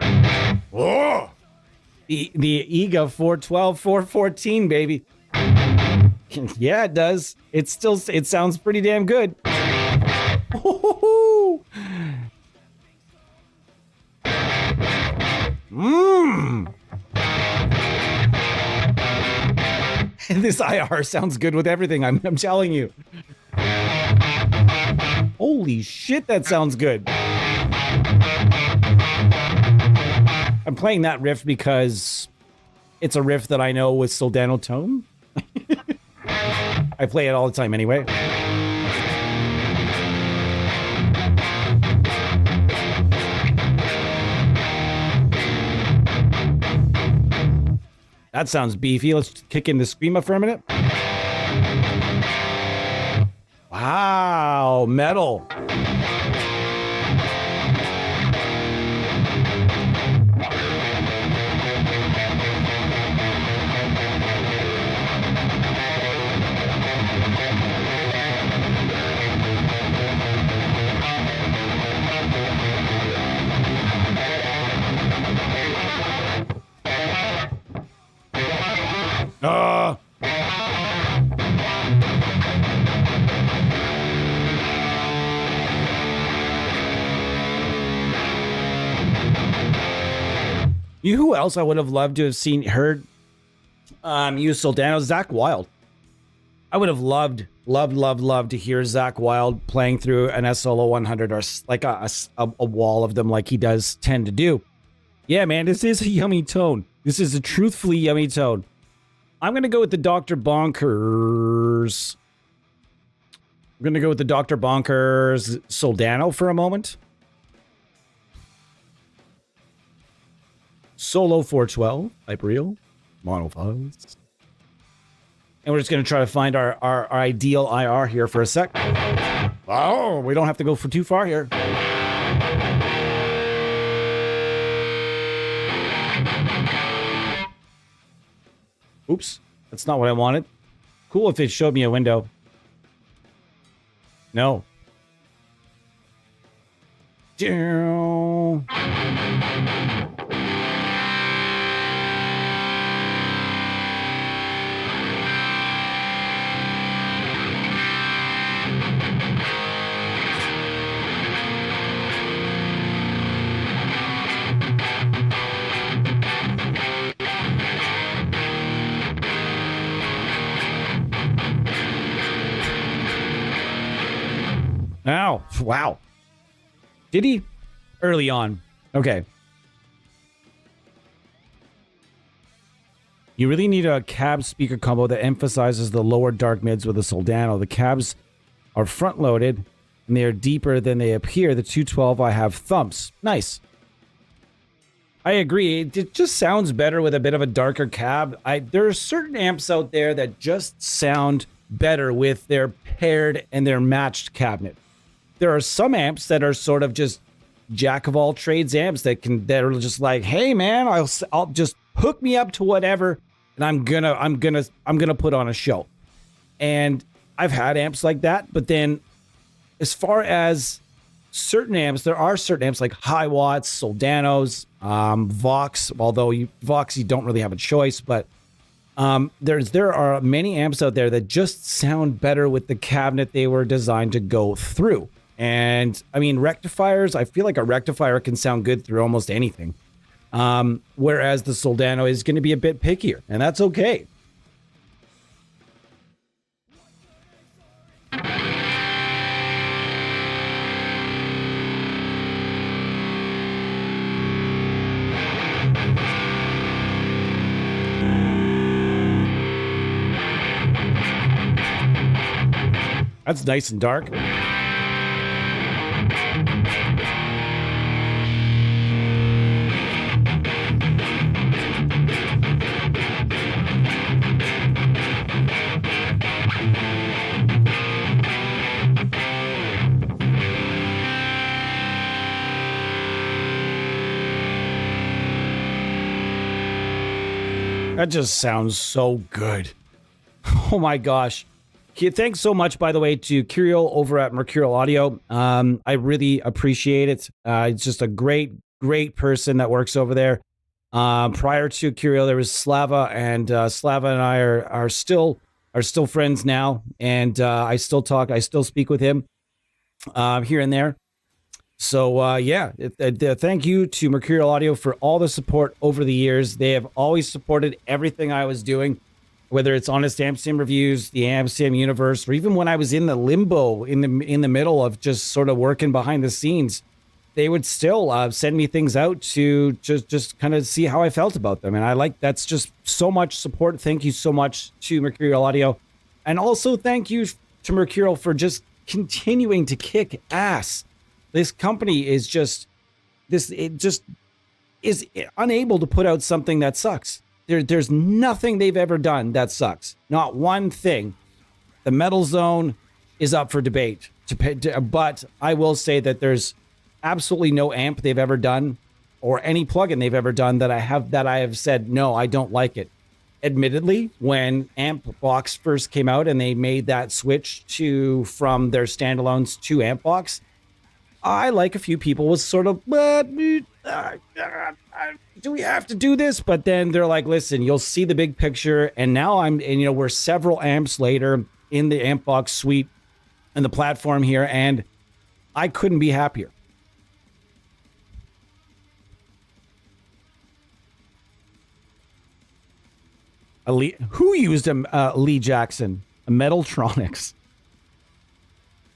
Oh! The EGA 412, 414, baby. Yeah, it does. It sounds pretty damn good. This IR sounds good with everything. I'm telling you. Holy shit, that sounds good. I'm playing that riff because it's a riff that I know with Soldano tone. I play it all the time anyway. That sounds beefy. Let's kick in the Screama for a minute. Wow, metal. You know who else I would have loved to have heard use Soldano? Zach Wild. I would have loved to hear Zach Wild playing through an SLO100 or like a wall of them like he does tend to do. Yeah, man, this is a yummy tone. This is a truthfully yummy tone. I'm going to go with the Dr. Bonkers I'm going to go with the Dr. Bonkers Soldano for a moment. Solo 412, Hyperreal, Mono Fuzz. And we're just going to try to find our ideal IR here for a sec. Oh, we don't have to go for too far here. Oops, that's not what I wanted. Cool if it showed me a window. No. Ow. Wow. Did he? Early on. Okay. You really need a cab speaker combo that emphasizes the lower dark mids with a Soldano. The cabs are front loaded and they are deeper than they appear. The 212 I have thumps. Nice. I agree. It just sounds better with a bit of a darker cab. There are certain amps out there that just sound better with their paired and their matched cabinet. There are some amps that are sort of just jack of all trades amps that are just like, hey man, I'll just hook me up to whatever, and I'm gonna put on a show. And I've had amps like that, but then as far as certain amps, there are certain amps like high watts, Soldanos, Vox. Although Vox, you don't really have a choice, but there are many amps out there that just sound better with the cabinet they were designed to go through. And I mean, rectifiers, I feel like a rectifier can sound good through almost anything. Whereas the Soldano is going to be a bit pickier, and that's okay. That's nice and dark. That just sounds so good. Oh my gosh. Thanks so much, by the way, to Kirill over at Mercurial Audio. I really appreciate it. It's just a great person that works over there. Prior to Kirill, there was Slava, and Slava and I are still friends now. And I still speak with him here and there. So yeah, thank you to Mercurial Audio for all the support over the years. They have always supported everything I was doing, whether it's Honest AmpSim reviews, the AmpSim universe, or even when I was in the limbo in the middle of just sort of working behind the scenes, they would still send me things out to just kind of see how I felt about them. And that's just so much support. Thank you so much to Mercurial Audio. And also thank you to Mercurial for just continuing to kick ass. This company is just is unable to put out something that sucks. There's nothing they've ever done that sucks. Not one thing. The Metal Zone is up for debate. But I will say that there's absolutely no amp they've ever done or any plugin they've ever done that I have said, no, I don't like it. Admittedly, when Ampbox first came out and they made that switch from their standalones to Ampbox, I, like a few people, was sort of, do we have to do this? But then they're like, listen, you'll see the big picture. And now we're several amps later in the Ampbox suite and the platform here, and I couldn't be happier. Who used Lee Jackson? Metaltronics.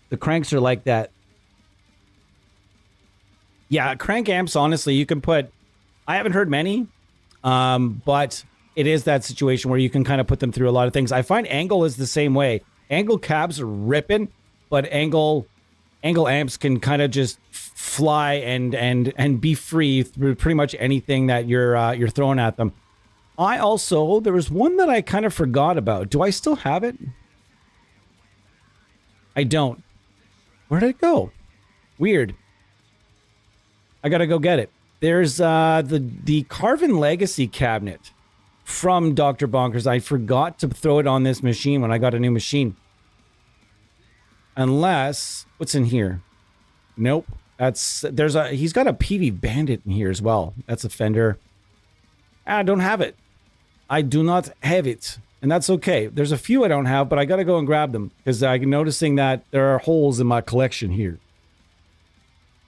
The cranks are like that. Yeah, crank amps, honestly, you can put... I haven't heard many, but it is that situation where you can kind of put them through a lot of things. I find Angle is the same way. Angle cabs are ripping, but angle amps can kind of just fly and be free through pretty much anything that you're throwing at them. There was one that I kind of forgot about. Do I still have it? I don't. Where did it go? Weird. I gotta go get it. There's the Carvin Legacy cabinet from Dr. Bonkers. I forgot to throw it on this machine when I got a new machine. Unless, what's in here? Nope. He's got a PV Bandit in here as well. That's a Fender. I don't have it. I do not have it. And that's okay. There's a few I don't have, but I got to go and grab them because I'm noticing that there are holes in my collection here.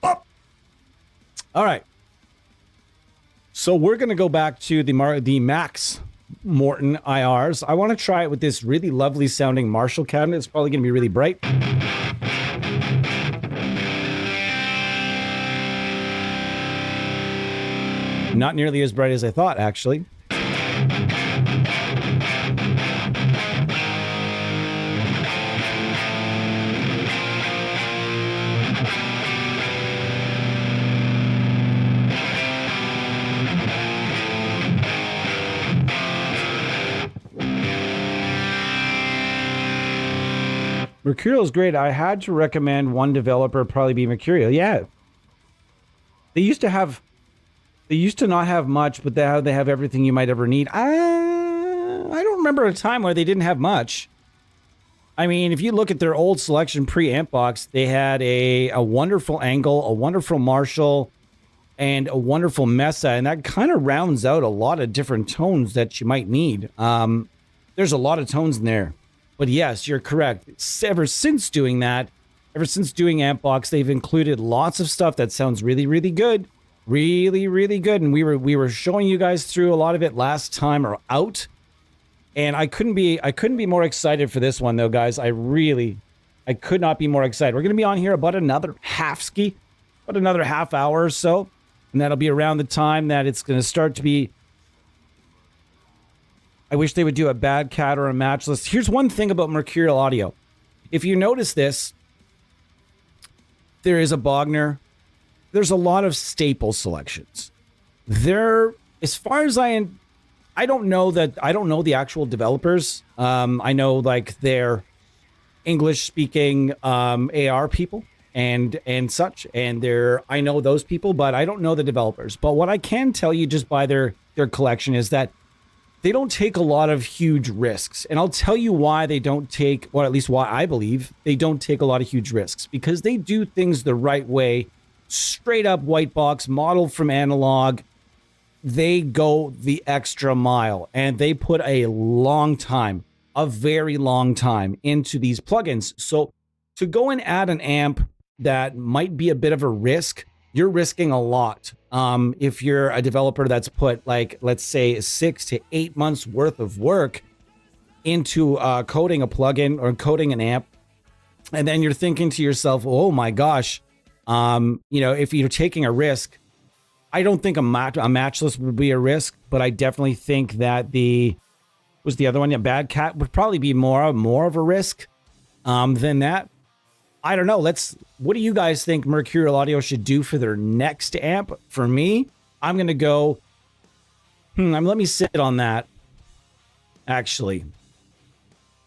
Oh. All right. So we're going to go back to the Max Morton IRs. I want to try it with this really lovely sounding Marshall cabinet. It's probably going to be really bright. Not nearly as bright as I thought, actually. Mercurial is great. I had to recommend one developer, probably be Mercurial. Yeah. They used to not have much, but now they have everything you might ever need. I don't remember a time where they didn't have much. I mean, if you look at their old selection pre-Ampbox, they had a wonderful Angle, a wonderful Marshall, and a wonderful Mesa, and that kind of rounds out a lot of different tones that you might need. There's a lot of tones in there. But yes, you're correct. Ever since doing Ampbox, they've included lots of stuff that sounds really, really good. Really, really good. And we were showing you guys through a lot of it last time or out. And I couldn't be more excited for this one though, guys. I could not be more excited. We're gonna be on here about another half hour or so. And that'll be around the time that it's gonna start to be. I wish they would do a bad cat or a matchless. Here's one thing about Mercurial audio. If you notice this, there is a Bogner. There's a lot of staple selections. As far as I don't know the actual developers. I know like they're English speaking AR people and such, and I know those people, but I don't know the developers. But what I can tell you just by their collection is that they don't take a lot of huge risks. And I'll tell you why they don't take, or at least why I believe they don't take a lot of huge risks, because they do things the right way, straight up white box, modeled from analog. They go the extra mile and they put a very long time into these plugins. So to go and add an amp that might be a bit of a risk, you're risking a lot. If you're a developer that's put, like, let's say 6 to 8 months worth of work into coding a plugin or coding an amp, and then you're thinking to yourself, oh my gosh, if you're taking a risk, I don't think a matchless would be a risk, but I definitely think that the other one? Yeah, Bad Cat would probably be more of a risk than that. I don't know. What do you guys think Mercurial Audio should do for their next amp? For me, I'm going to go, let me sit on that, actually.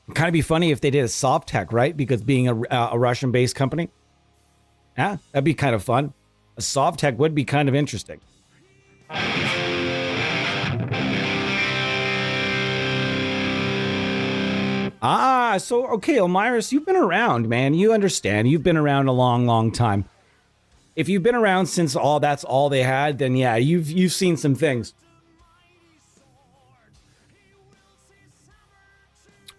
It'd kind of be funny if they did a soft tech, right? Because being a Russian-based company. Yeah, that'd be kind of fun. A soft tech would be kind of interesting. So, okay, Elmyrus, you've been around, man. You understand. You've been around a long, long time. If you've been around since that's all they had, then yeah, you've seen some things.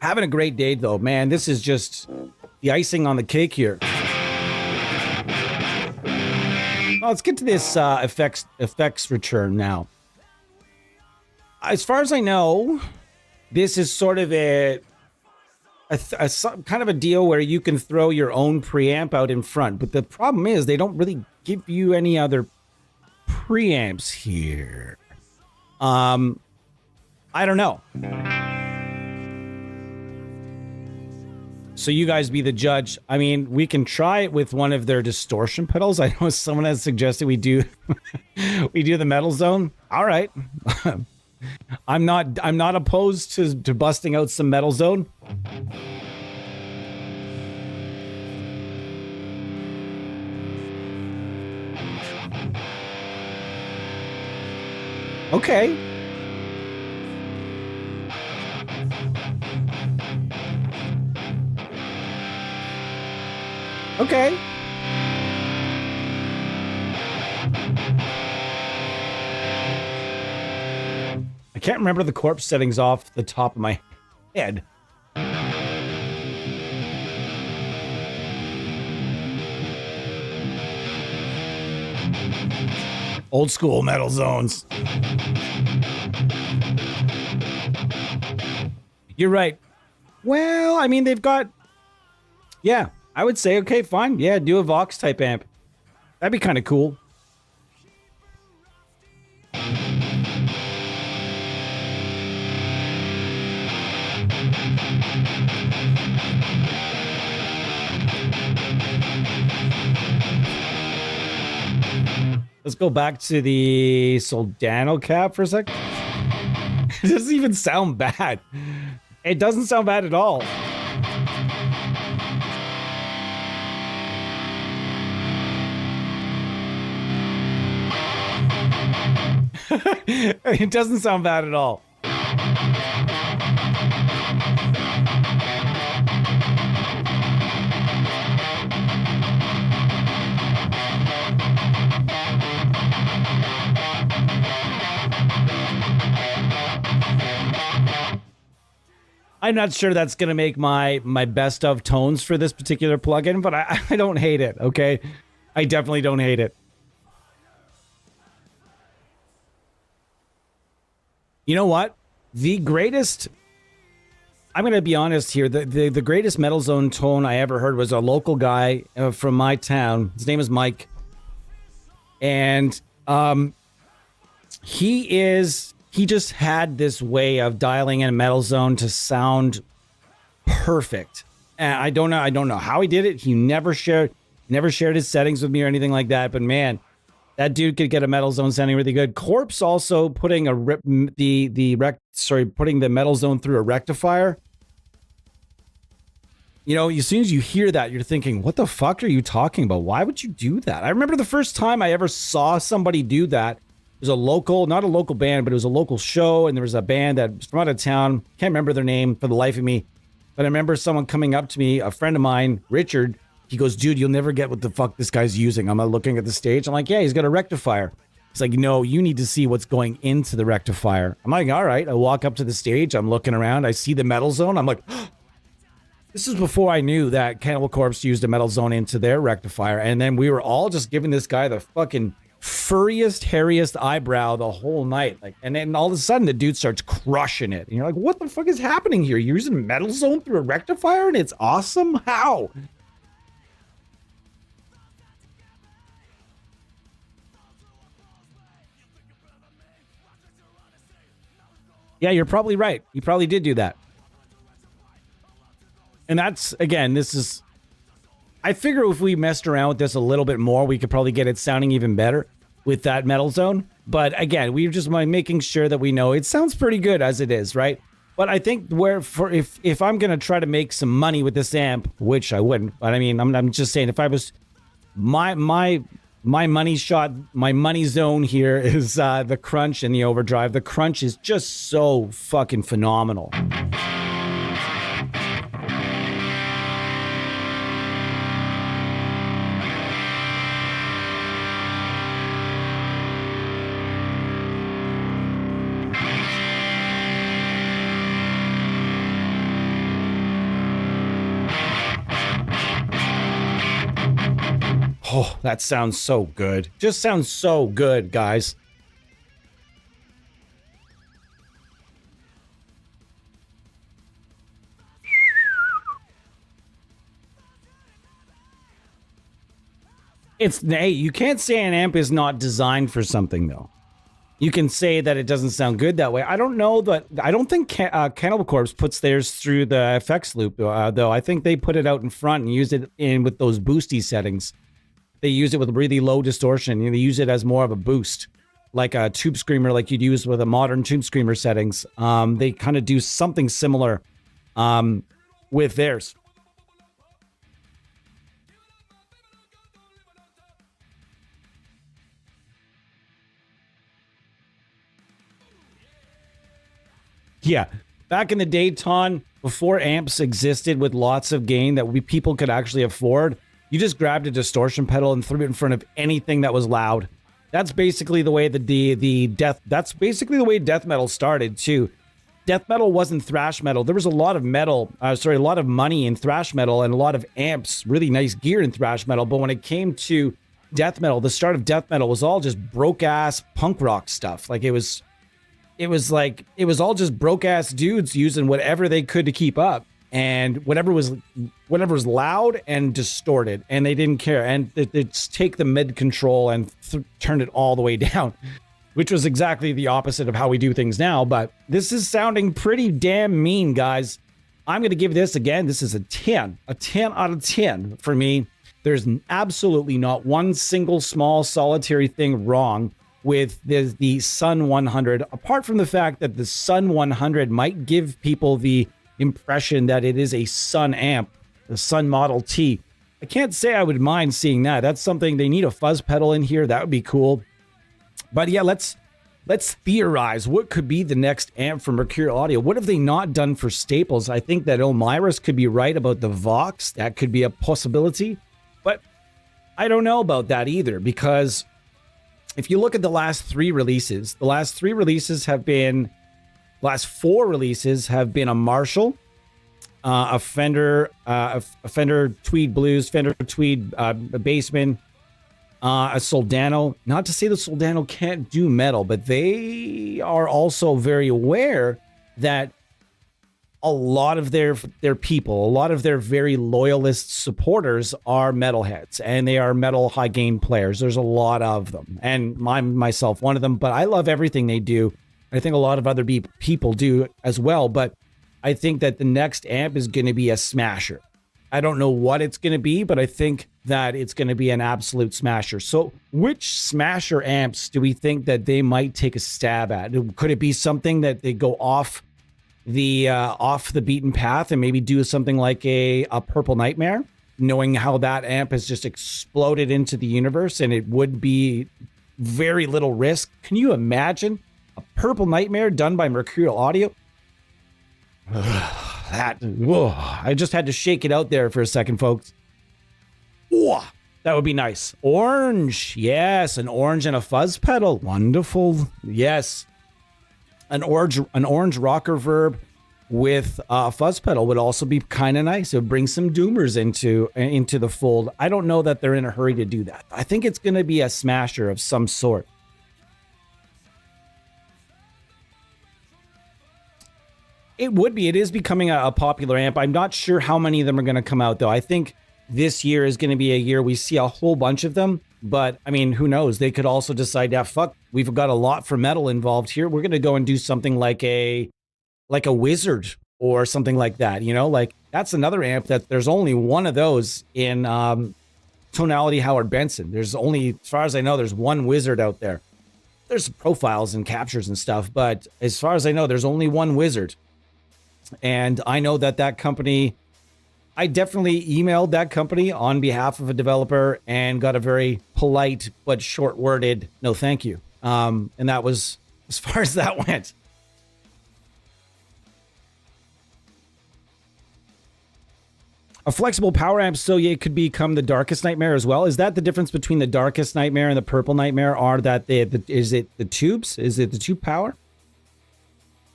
Having a great day, though, man. This is just the icing on the cake here. Well, let's get to this effects return now. As far as I know, this is sort of a kind of a deal where you can throw your own preamp out in front. But the problem is they don't really give you any other preamps here. I don't know. So you guys be the judge. I mean, we can try it with one of their distortion pedals. I know someone has suggested we do we do the metal zone. All right. I'm not opposed to busting out some metal zone. Okay. Okay. I can't remember the corpse settings off the top of my head. Old school metal zones. You're right. Well, I mean, they've got... Yeah, I would say, okay, fine. Yeah, do a Vox type amp. That'd be kind of cool. Let's go back to the Soldano cap for a sec. It doesn't even sound bad. It doesn't sound bad at all. It doesn't sound bad at all. I'm not sure that's going to make my best of tones for this particular plugin, but I don't hate it, okay? I definitely don't hate it. You know what? The greatest... I'm going to be honest here. The greatest metal zone tone I ever heard was a local guy from my town. His name is Mike. And he just had this way of dialing in a metal zone to sound perfect. And I don't know how he did it. He never shared his settings with me or anything like that. But man, that dude could get a metal zone sounding really good. Corpse also putting putting the metal zone through a rectifier. You know, as soon as you hear that, you're thinking, what the fuck are you talking about? Why would you do that? I remember the first time I ever saw somebody do that. It was a local, not a local band, but it was a local show. And there was a band that was from out of town. Can't remember their name for the life of me. But I remember someone coming up to me, a friend of mine, Richard. He goes, dude, you'll never get what the fuck this guy's using. I'm looking at the stage. I'm like, yeah, he's got a rectifier. He's like, no, you need to see what's going into the rectifier. I'm like, all right. I walk up to the stage. I'm looking around. I see the metal zone. I'm like, this is before I knew that Cannibal Corpse used a metal zone into their rectifier. And then we were all just giving this guy the fucking furriest, hairiest eyebrow the whole night. Like, and then all of a sudden the dude starts crushing it. And you're like, what the fuck is happening here? You're using a metal zone through a rectifier and it's awesome? How? Yeah, you're probably right. You probably did do that. And that's, again, this is... I figure if we messed around with this a little bit more, we could probably get it sounding even better with that metal zone. But again, we're just making sure that we know it sounds pretty good as it is, right? But I think if I'm going to try to make some money with this amp, which I wouldn't, but I mean, I'm just saying, if I was... My money shot, my money zone here is the crunch and the overdrive. The crunch is just so fucking phenomenal. Oh, that sounds so good. Just sounds so good, guys. Hey, you can't say an amp is not designed for something, though. you can say that it doesn't sound good that way. I don't know that. I don't think Cannibal Corpse puts theirs through the effects loop, though. I think they put it out in front and use it in with those boosty settings. They use it with really low distortion. They use it as more of a boost, like a Tube Screamer, like you'd use with a modern Tube Screamer settings. They kind of do something similar with theirs. Yeah, back in the day, Ton, before amps existed with lots of gain that people could actually afford, you just grabbed a distortion pedal and threw it in front of anything that was loud. That's basically the way that's basically the way death metal started too. Death metal wasn't thrash metal. There was a lot of a lot of money in thrash metal and a lot of amps, really nice gear in thrash metal. But when it came to death metal, the start of death metal was all just broke ass punk rock stuff. Like it was all just broke ass dudes using whatever they could to keep up, and whatever was loud and distorted, and they didn't care. And it's take the mid control and turn it all the way down, which was exactly the opposite of how we do things now. But this is sounding pretty damn mean, guys. I'm going to give this, again, this is a 10 out of 10 for me. There's absolutely not one single small solitary thing wrong with the SUN-100, apart from the fact that the SUN-100 might give people the impression that it is a Sun amp, the Sun Model T. I can't say I would mind seeing that. That's something, they need a fuzz pedal in here. That would be cool. But yeah, let's theorize what could be the next amp for Mercurial Audio. What have they not done for staples? I think that Elmira's could be right about the Vox. That could be a possibility. But I don't know about that either, because if you look at the last four releases have been a Marshall, a Fender Tweed Blues, Fender Tweed Bassman, a Soldano. Not to say the Soldano can't do metal, but they are also very aware that a lot of their people, a lot of their very loyalist supporters are metalheads, and they are metal high gain players. There's a lot of them, and myself one of them. But I love everything they do. I think a lot of other people do as well. But I think that the next amp is going to be a smasher. I don't know what it's going to be, but I think that it's going to be an absolute smasher. So which smasher amps do we think that they might take a stab at? Could it be something that they go off the beaten path and maybe do something like a Purple Nightmare, knowing how that amp has just exploded into the universe, and it would be very little risk? Can you imagine a Purple Nightmare done by Mercurial Audio? I just had to shake it out there for a second, folks. That would be nice. Orange, yes, an orange and a fuzz pedal, wonderful. Yes. An orange rocker verb with a fuzz pedal would also be kind of nice. It would bring some doomers into the fold. I don't know that they're in a hurry to do that. I think it's going to be a smasher of some sort. It would be. It is becoming a popular amp. I'm not sure how many of them are going to come out, though. I think this year is going to be a year we see a whole bunch of them. But, I mean, who knows? They could also decide, yeah, fuck, we've got a lot for metal involved here. We're going to go and do something like a Wizard or something like that, you know? Like, that's another amp that there's only one of those in Tonality Howard Benson. There's only, as far as I know, there's one Wizard out there. There's profiles and captures and stuff, but as far as I know, there's only one Wizard. And I know that company, I definitely emailed that company on behalf of a developer and got a very polite but short-worded no thank you. And that was as far as that went. A flexible power amp, so it could become the Darkest Nightmare as well. Is that the difference between the Darkest Nightmare and the Purple Nightmare? Are that is it the tubes? Is it the tube power?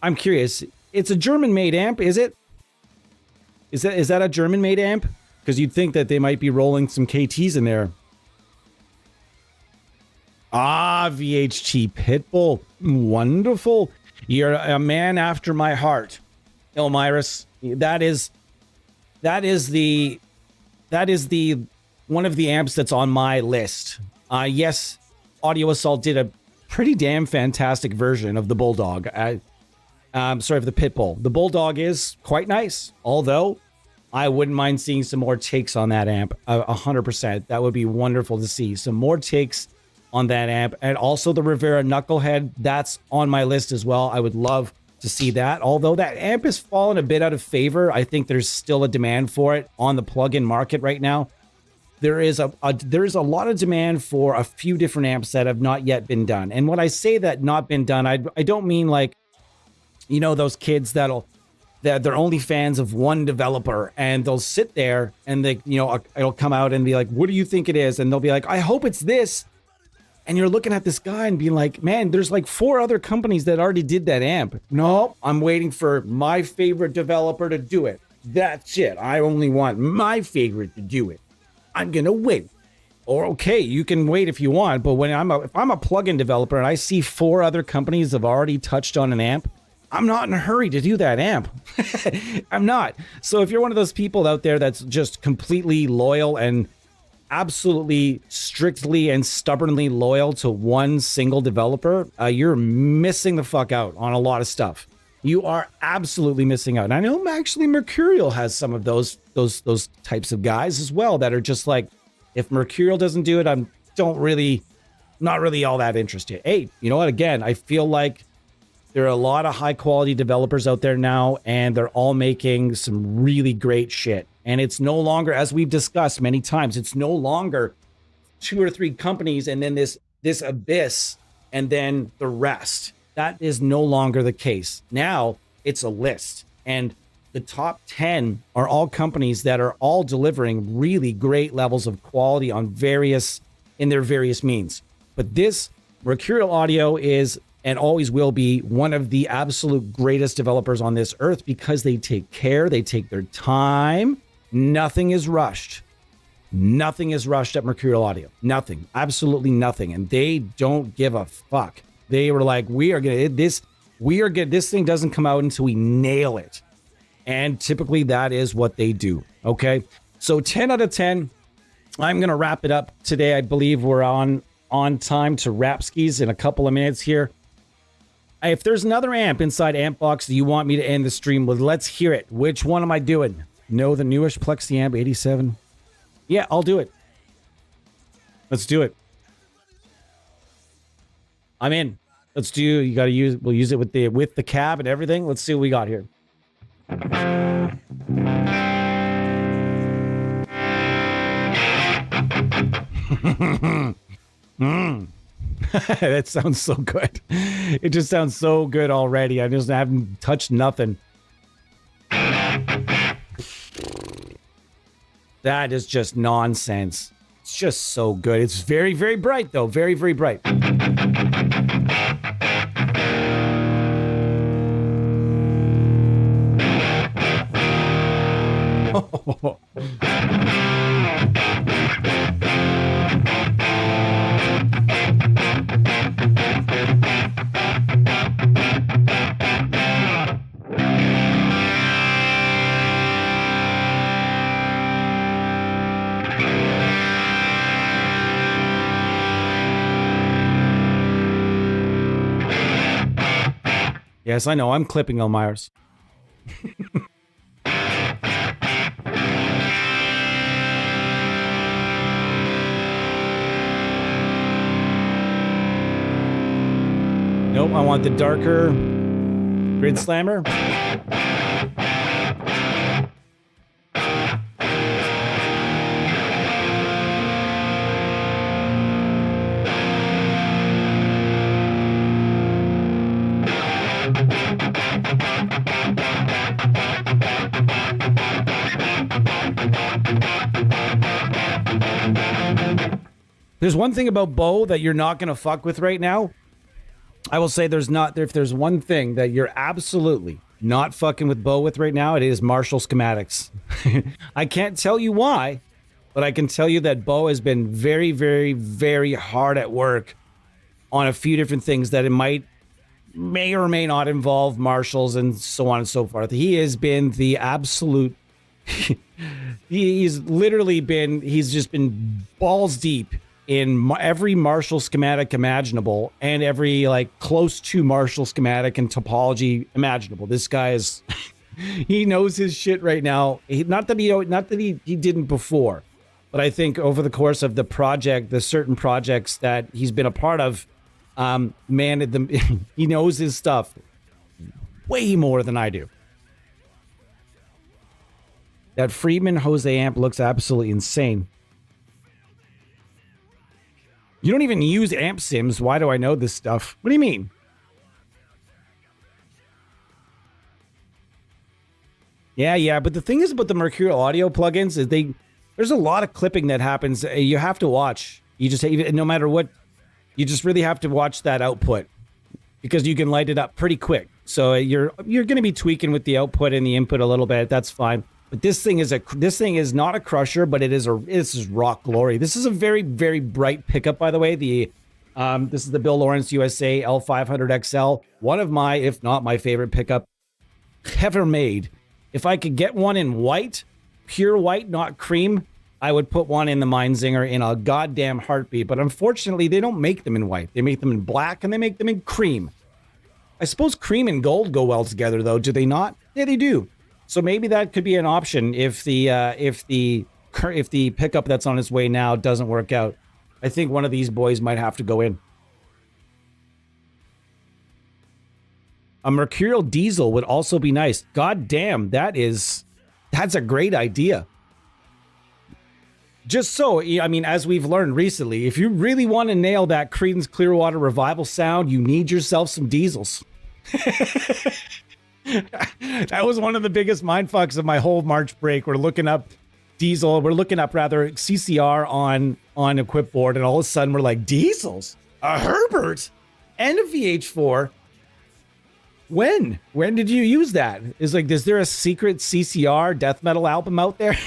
I'm curious. It's a German-made amp, is it? Is that a German-made amp? Because you'd think that they might be rolling some KTs in there. Ah, VHT Pitbull. Wonderful. You're a man after my heart, Elmiris. That is the one of the amps that's on my list. Yes, Audio Assault did a pretty damn fantastic version of the Bulldog. Sorry, of the Pit Bull. The Bulldog is quite nice, although I wouldn't mind seeing some more takes on that amp. 100%. That would be wonderful to see. Some more takes on that amp. And also the Rivera Knucklehead. That's on my list as well. I would love to see that. Although that amp has fallen a bit out of favor, I think there's still a demand for it on the plug-in market right now. There is a lot of demand for a few different amps that have not yet been done. And when I say that not been done, I don't mean like, you know, those kids that they're only fans of one developer and they'll sit there and they, you know, it'll come out and be like, what do you think it is? And they'll be like, I hope it's this. And you're looking at this guy and being like, man, there's like 4 other companies that already did that amp. No, I'm waiting for my favorite developer to do it. That's it. I only want my favorite to do it. I'm going to wait. Or okay, you can wait if you want. But when if I'm a plugin developer and I see 4 other companies have already touched on an amp, I'm not in a hurry to do that amp. I'm not. So if you're one of those people out there that's just completely loyal and absolutely strictly and stubbornly loyal to one single developer, you're missing the fuck out on a lot of stuff. You are absolutely missing out. And I know actually Mercurial has some of those types of guys as well that are just like, if Mercurial doesn't do it, I'm not really all that interested. Hey, you know what? Again, I feel like there are a lot of high quality developers out there now, and they're all making some really great shit. And it's no longer, as we've discussed many times, it's no longer 2 or 3 companies and then this abyss and then the rest. That is no longer the case. Now it's a list, and the top 10 are all companies that are all delivering really great levels of quality on in their various means. But this Mercurial Audio is and always will be one of the absolute greatest developers on this earth because they take care, they take their time. Nothing is rushed. Nothing is rushed at Mercurial Audio. Nothing. Absolutely nothing. And they don't give a fuck. They were like, this thing doesn't come out until we nail it. And typically that is what they do. Okay. So 10 out of 10. I'm going to wrap it up today. I believe we're on time to wrap skis in a couple of minutes here. If there's another amp inside Ampbox that you want me to end the stream with, let's hear it. Which one am I doing? No, the newish Plexi Amp 87. Yeah, I'll do it. Let's do it. I'm in. Let's do. You got to use. We'll use it with the cab and everything. Let's see what we got here. That sounds so good. It just sounds so good already. I just haven't touched nothing. That is just nonsense. It's just so good. It's very, very bright, though. Very, very bright. Oh. Yes, I know. I'm clipping Elmires. Nope, I want the darker grid slammer. There's one thing about Bo that you're not going to fuck with right now. I will say if there's one thing that you're absolutely not fucking with Bo with right now, it is Marshall schematics. I can't tell you why, but I can tell you that Bo has been very, very, very hard at work on a few different things that may or may not involve Marshalls and so on and so forth. He has been the absolute, he's just been balls deep in every Marshall schematic imaginable and every like close to Marshall schematic and topology imaginable. This guy is, he knows his shit right now. Not that he didn't before, but I think over the course of the certain projects that he's been a part of, he knows his stuff way more than I do. That Friedman Jose amp looks absolutely insane. You don't even use amp sims. Why do I know this stuff? What do you mean? Yeah, but the thing is about the Mercurial audio plugins is there's a lot of clipping that happens. You have to watch. You just, no matter what, you just really have to watch that output because you can light it up pretty quick. So you're going to be tweaking with the output and the input a little bit. That's fine. But this thing is not a crusher, but this is rock glory. This is a very, very bright pickup, by the way. This is the Bill Lawrence USA L500 XL. One of my, if not my favorite pickup ever made. If I could get one in white, pure white, not cream, I would put one in the Meinzinger in a goddamn heartbeat. But unfortunately, they don't make them in white. They make them in black and they make them in cream. I suppose cream and gold go well together, though. Do they not? Yeah, they do. So maybe that could be an option if the pickup that's on its way now doesn't work out. I think one of these boys might have to go in. A Mercurial diesel would also be nice. God damn, that's a great idea. Just so, I mean, as we've learned recently, if you really want to nail that Creedence Clearwater Revival sound, you need yourself some diesels. That was one of the biggest mindfucks of my whole March break. We're looking up CCR on Equipboard, and all of a sudden we're like, diesels? A Herbert? And a VH4? When did you use that? Is there a secret CCR death metal album out there?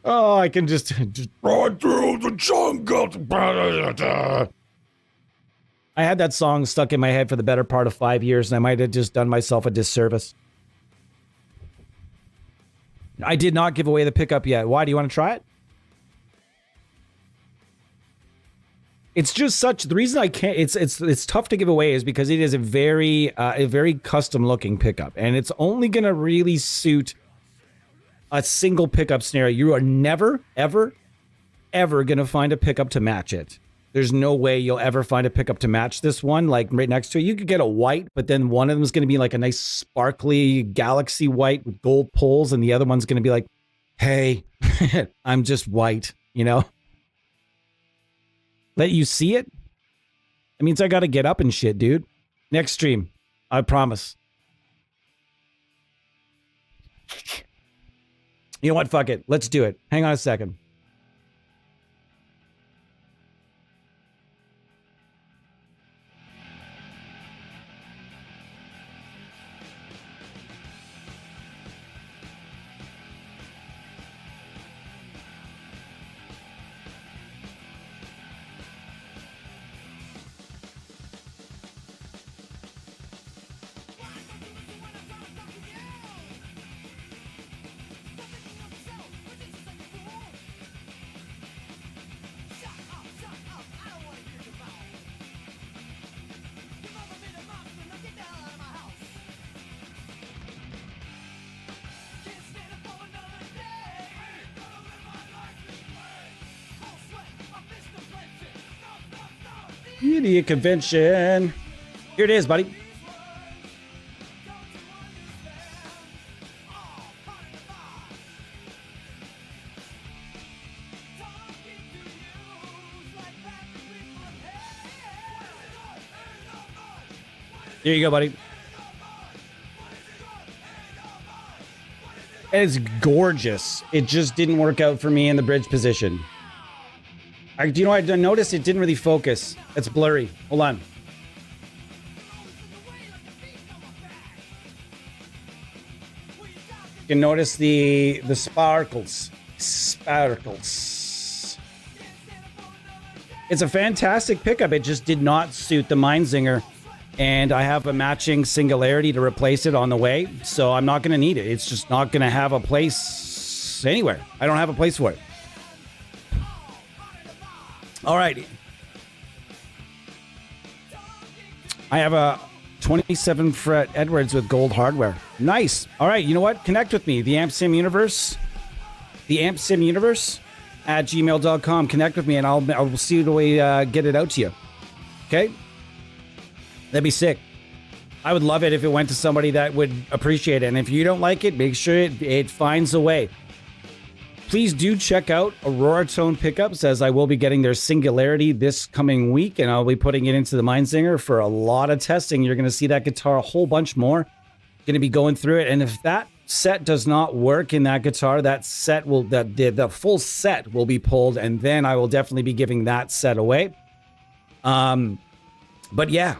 Oh, I can just run through the jungle. I had that song stuck in my head for the better part of 5 years, and I might have just done myself a disservice. I did not give away the pickup yet. Why? Do you want to try it? It's just the reason I can't, it's tough to give away is because it is a very custom looking pickup, and it's only going to really suit a single pickup scenario. You are never, ever, ever going to find a pickup to match it. There's no way you'll ever find a pickup to match this one, like right next to it. You could get a white, but then one of them is going to be like a nice sparkly galaxy white with gold poles, and the other one's going to be like, hey, I'm just white, you know? Let you see it? That means I got to get up and shit, dude. Next stream, I promise. You know what? Fuck it. Let's do it. Hang on a second. Media convention. Here it is, buddy. There you go, buddy. And it's gorgeous. It just didn't work out for me in the bridge position. Do you know, I noticed it didn't really focus. It's blurry. Hold on. You can notice the sparkles. Sparkles. It's a fantastic pickup. It just did not suit the Meinzinger. And I have a matching Singularity to replace it on the way. So I'm not going to need it. It's just not going to have a place Ampbox anywhere. I don't have a place for it. All right. I have a 27 fret Edwards with gold hardware. Nice. All right. You know what? Connect with me. The Amp Sim Universe. The Amp Sim Universe at gmail.com. Connect with me and I'll see the way get it out to you. Okay? That'd be sick. I would love it if it went to somebody that would appreciate it. And if you don't like it, make sure it finds a way. Please do check out Aurora Tone Pickups, as I will be getting their Singularity this coming week, and I'll be putting it into the Mindsinger for a lot of testing. You're going to see that guitar a whole bunch more. Going to be going through it, and if that set does not work in that guitar, that set will the full set will be pulled, and then I will definitely be giving that set away. But yeah,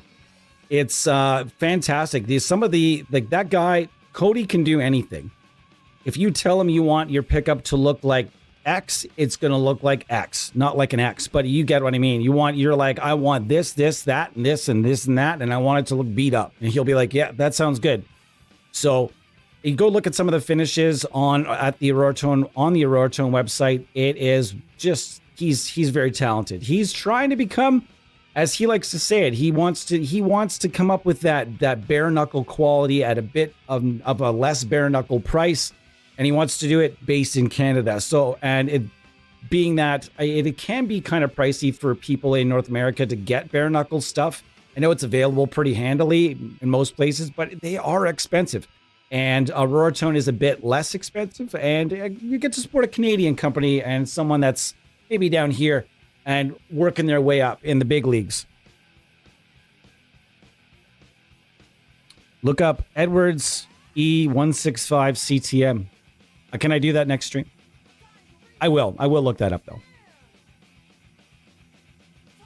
it's fantastic. That guy Cody can do anything. If you tell him you want your pickup to look like X, it's going to look like X, not like an X, but you get what I mean. You're like, I want this, that, and this, and this, and that, and I want it to look beat up. And he'll be like, yeah, that sounds good. So you go look at some of the finishes on the Aurora Tone website. It is just, he's very talented. He's trying to become, as he likes to say it, he wants to come up with that bare knuckle quality at a bit of a less bare knuckle price. And he wants to do it based in Canada. So, and it being that it can be kind of pricey for people in North America to get bare knuckle stuff. I know it's available pretty handily in most places, but they are expensive. And Aurora Tone is a bit less expensive. And you get to support a Canadian company and someone that's maybe down here and working their way up in the big leagues. Look up Edwards E165 CTM. Can I do that next stream? I will look that up though.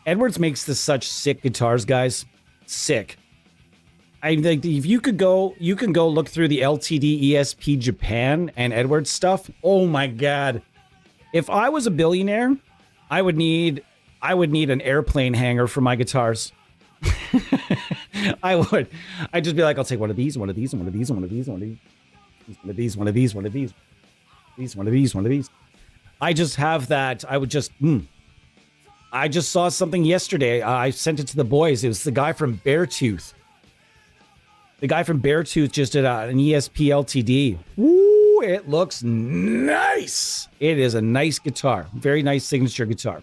Edwards makes such sick guitars, guys. Sick. I think if you can go look through the LTD ESP Japan and Edwards stuff. Oh my God. If I was a billionaire, I would need an airplane hangar for my guitars. I would. I'd just be like, I'll take one of these, one of these, and one of these, and one of these, and one of these. One of these, one of these, one of these. One of these. I just have that. I would just. I just saw something yesterday. I sent it to the boys. It was the guy from Beartooth. The guy from Beartooth just did an ESP LTD. Woo! It looks nice. It is a nice guitar. Very nice signature guitar.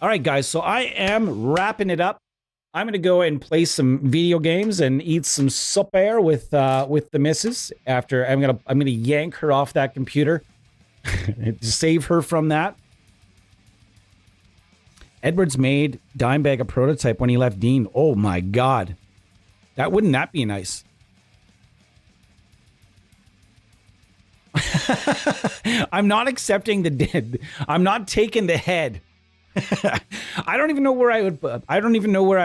All right, guys. So I am wrapping it up. I'm going to go and play some video games and eat some supper with the missus. After I'm gonna yank her off that computer to save her from that. Edwards made Dimebag a prototype when he left Dean. Oh my God, wouldn't that be nice? I'm not accepting the dead. I'm not taking the head. I don't even know where I would put it. I don't even know where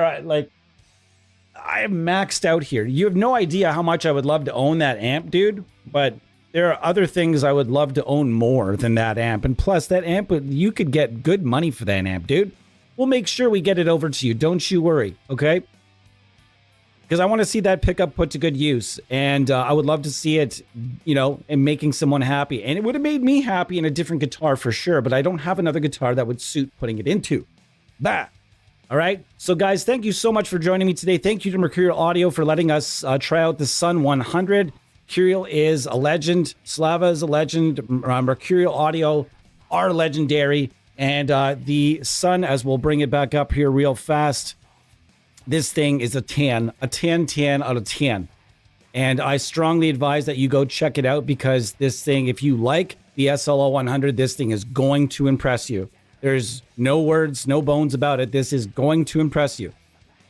I am maxed out here. You have no idea how much I would love to own that amp, dude. But there are other things I would love to own more than that amp. And plus, that amp, you could get good money for that amp, dude. We'll make sure we get it over to you. Don't you worry, okay? Because I want to see that pickup put to good use. And I would love to see it, and making someone happy. And it would have made me happy in a different guitar for sure. But I don't have another guitar that would suit putting it into. Bah. All right. So, guys, thank you so much for joining me today. Thank you to Mercurial Audio for letting us try out the SUN-100. Mercurial is a legend. Slava is a legend. Mercurial Audio are legendary. And the Sun, as we'll bring it back up here real fast, this thing is a 10 out of 10. And I strongly advise that you go check it out, because this thing, if you like the SLO100, this thing is going to impress you. There's no words, no bones about it. This is going to impress you.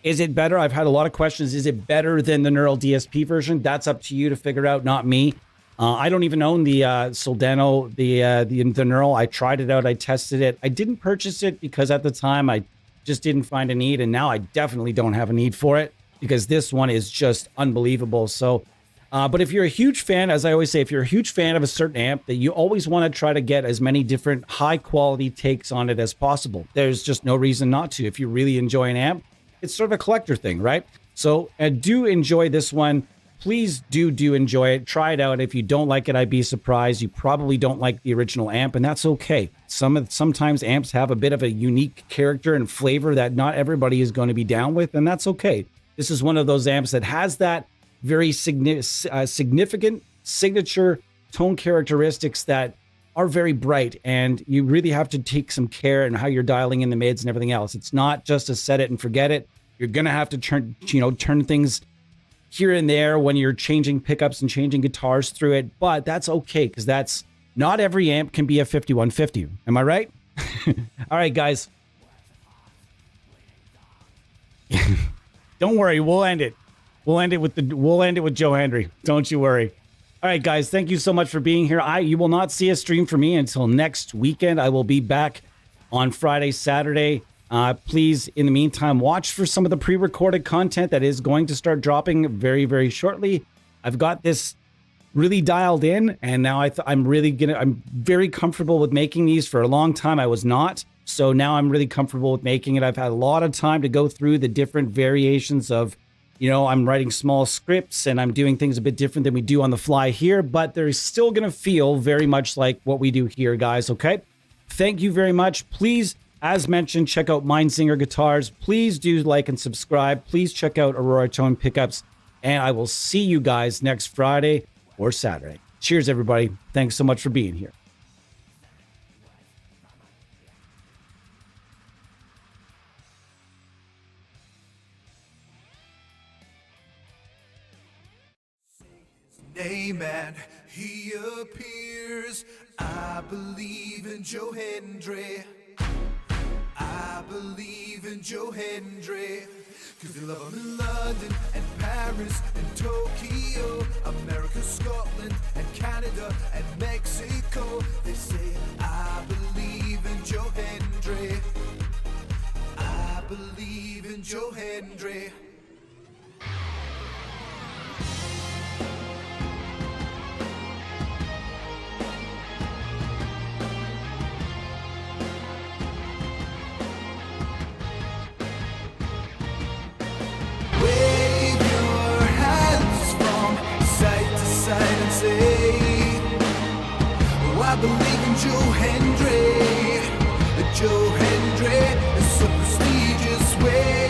Is it better? I've had a lot of questions. Is it better than the Neural DSP version? That's up to you to figure out, not me. I don't even own the Soldano, the Neural. I tried it out. I tested it. I didn't purchase it because at the time I just didn't find a need. And now I definitely don't have a need for it, because this one is just unbelievable. So, but if you're a huge fan, as I always say, if you're a huge fan of a certain amp, that you always want to try to get as many different high quality takes on it as possible. There's just no reason not to. If you really enjoy an amp, it's sort of a collector thing, right? So do enjoy this one. please do enjoy it. Try it out. If you don't like it, I'd be surprised. You probably don't like the original amp, and that's okay. Sometimes amps have a bit of a unique character and flavor that not everybody is going to be down with, and that's okay. This is one of those amps that has that very significant signature tone characteristics that are very bright, and you really have to take some care in how you're dialing in the mids and everything else. It's not just a set it and forget it. You're gonna have to turn things here and there when you're changing pickups and changing guitars through it, but that's okay, because that's not every amp can be a 5150. Am I right? All right, guys. Don't worry, we'll end it. We'll end it with Joe Hendry. Don't you worry. All right, guys, thank you so much for being here. You will not see a stream from me until next weekend. I will be back on Friday, Saturday. Please, in the meantime, watch for some of the pre-recorded content that is going to start dropping very, very shortly. I've got this really dialed in, and now I'm very comfortable with making these. For a long time, I was not. So now I'm really comfortable with making it. I've had a lot of time to go through the different variations of, I'm writing small scripts and I'm doing things a bit different than we do on the fly here, but they're still going to feel very much like what we do here, guys. Okay. Thank you very much. Please, as mentioned, check out Mindsinger Guitars. Please do like and subscribe. Please check out Aurora Tone Pickups, and I will see you guys next Friday or Saturday. Cheers, everybody. Thanks so much for being here. Name and he appears. I believe in Joe Hendry. I believe in Joe Hendry. Cause they love him in London and Paris and Tokyo, America, Scotland and Canada and Mexico. They say I believe in Joe Hendry. I believe in Joe Hendry. And say, oh, I believe in Joe Hendry. Joe Hendry is so prestigious way.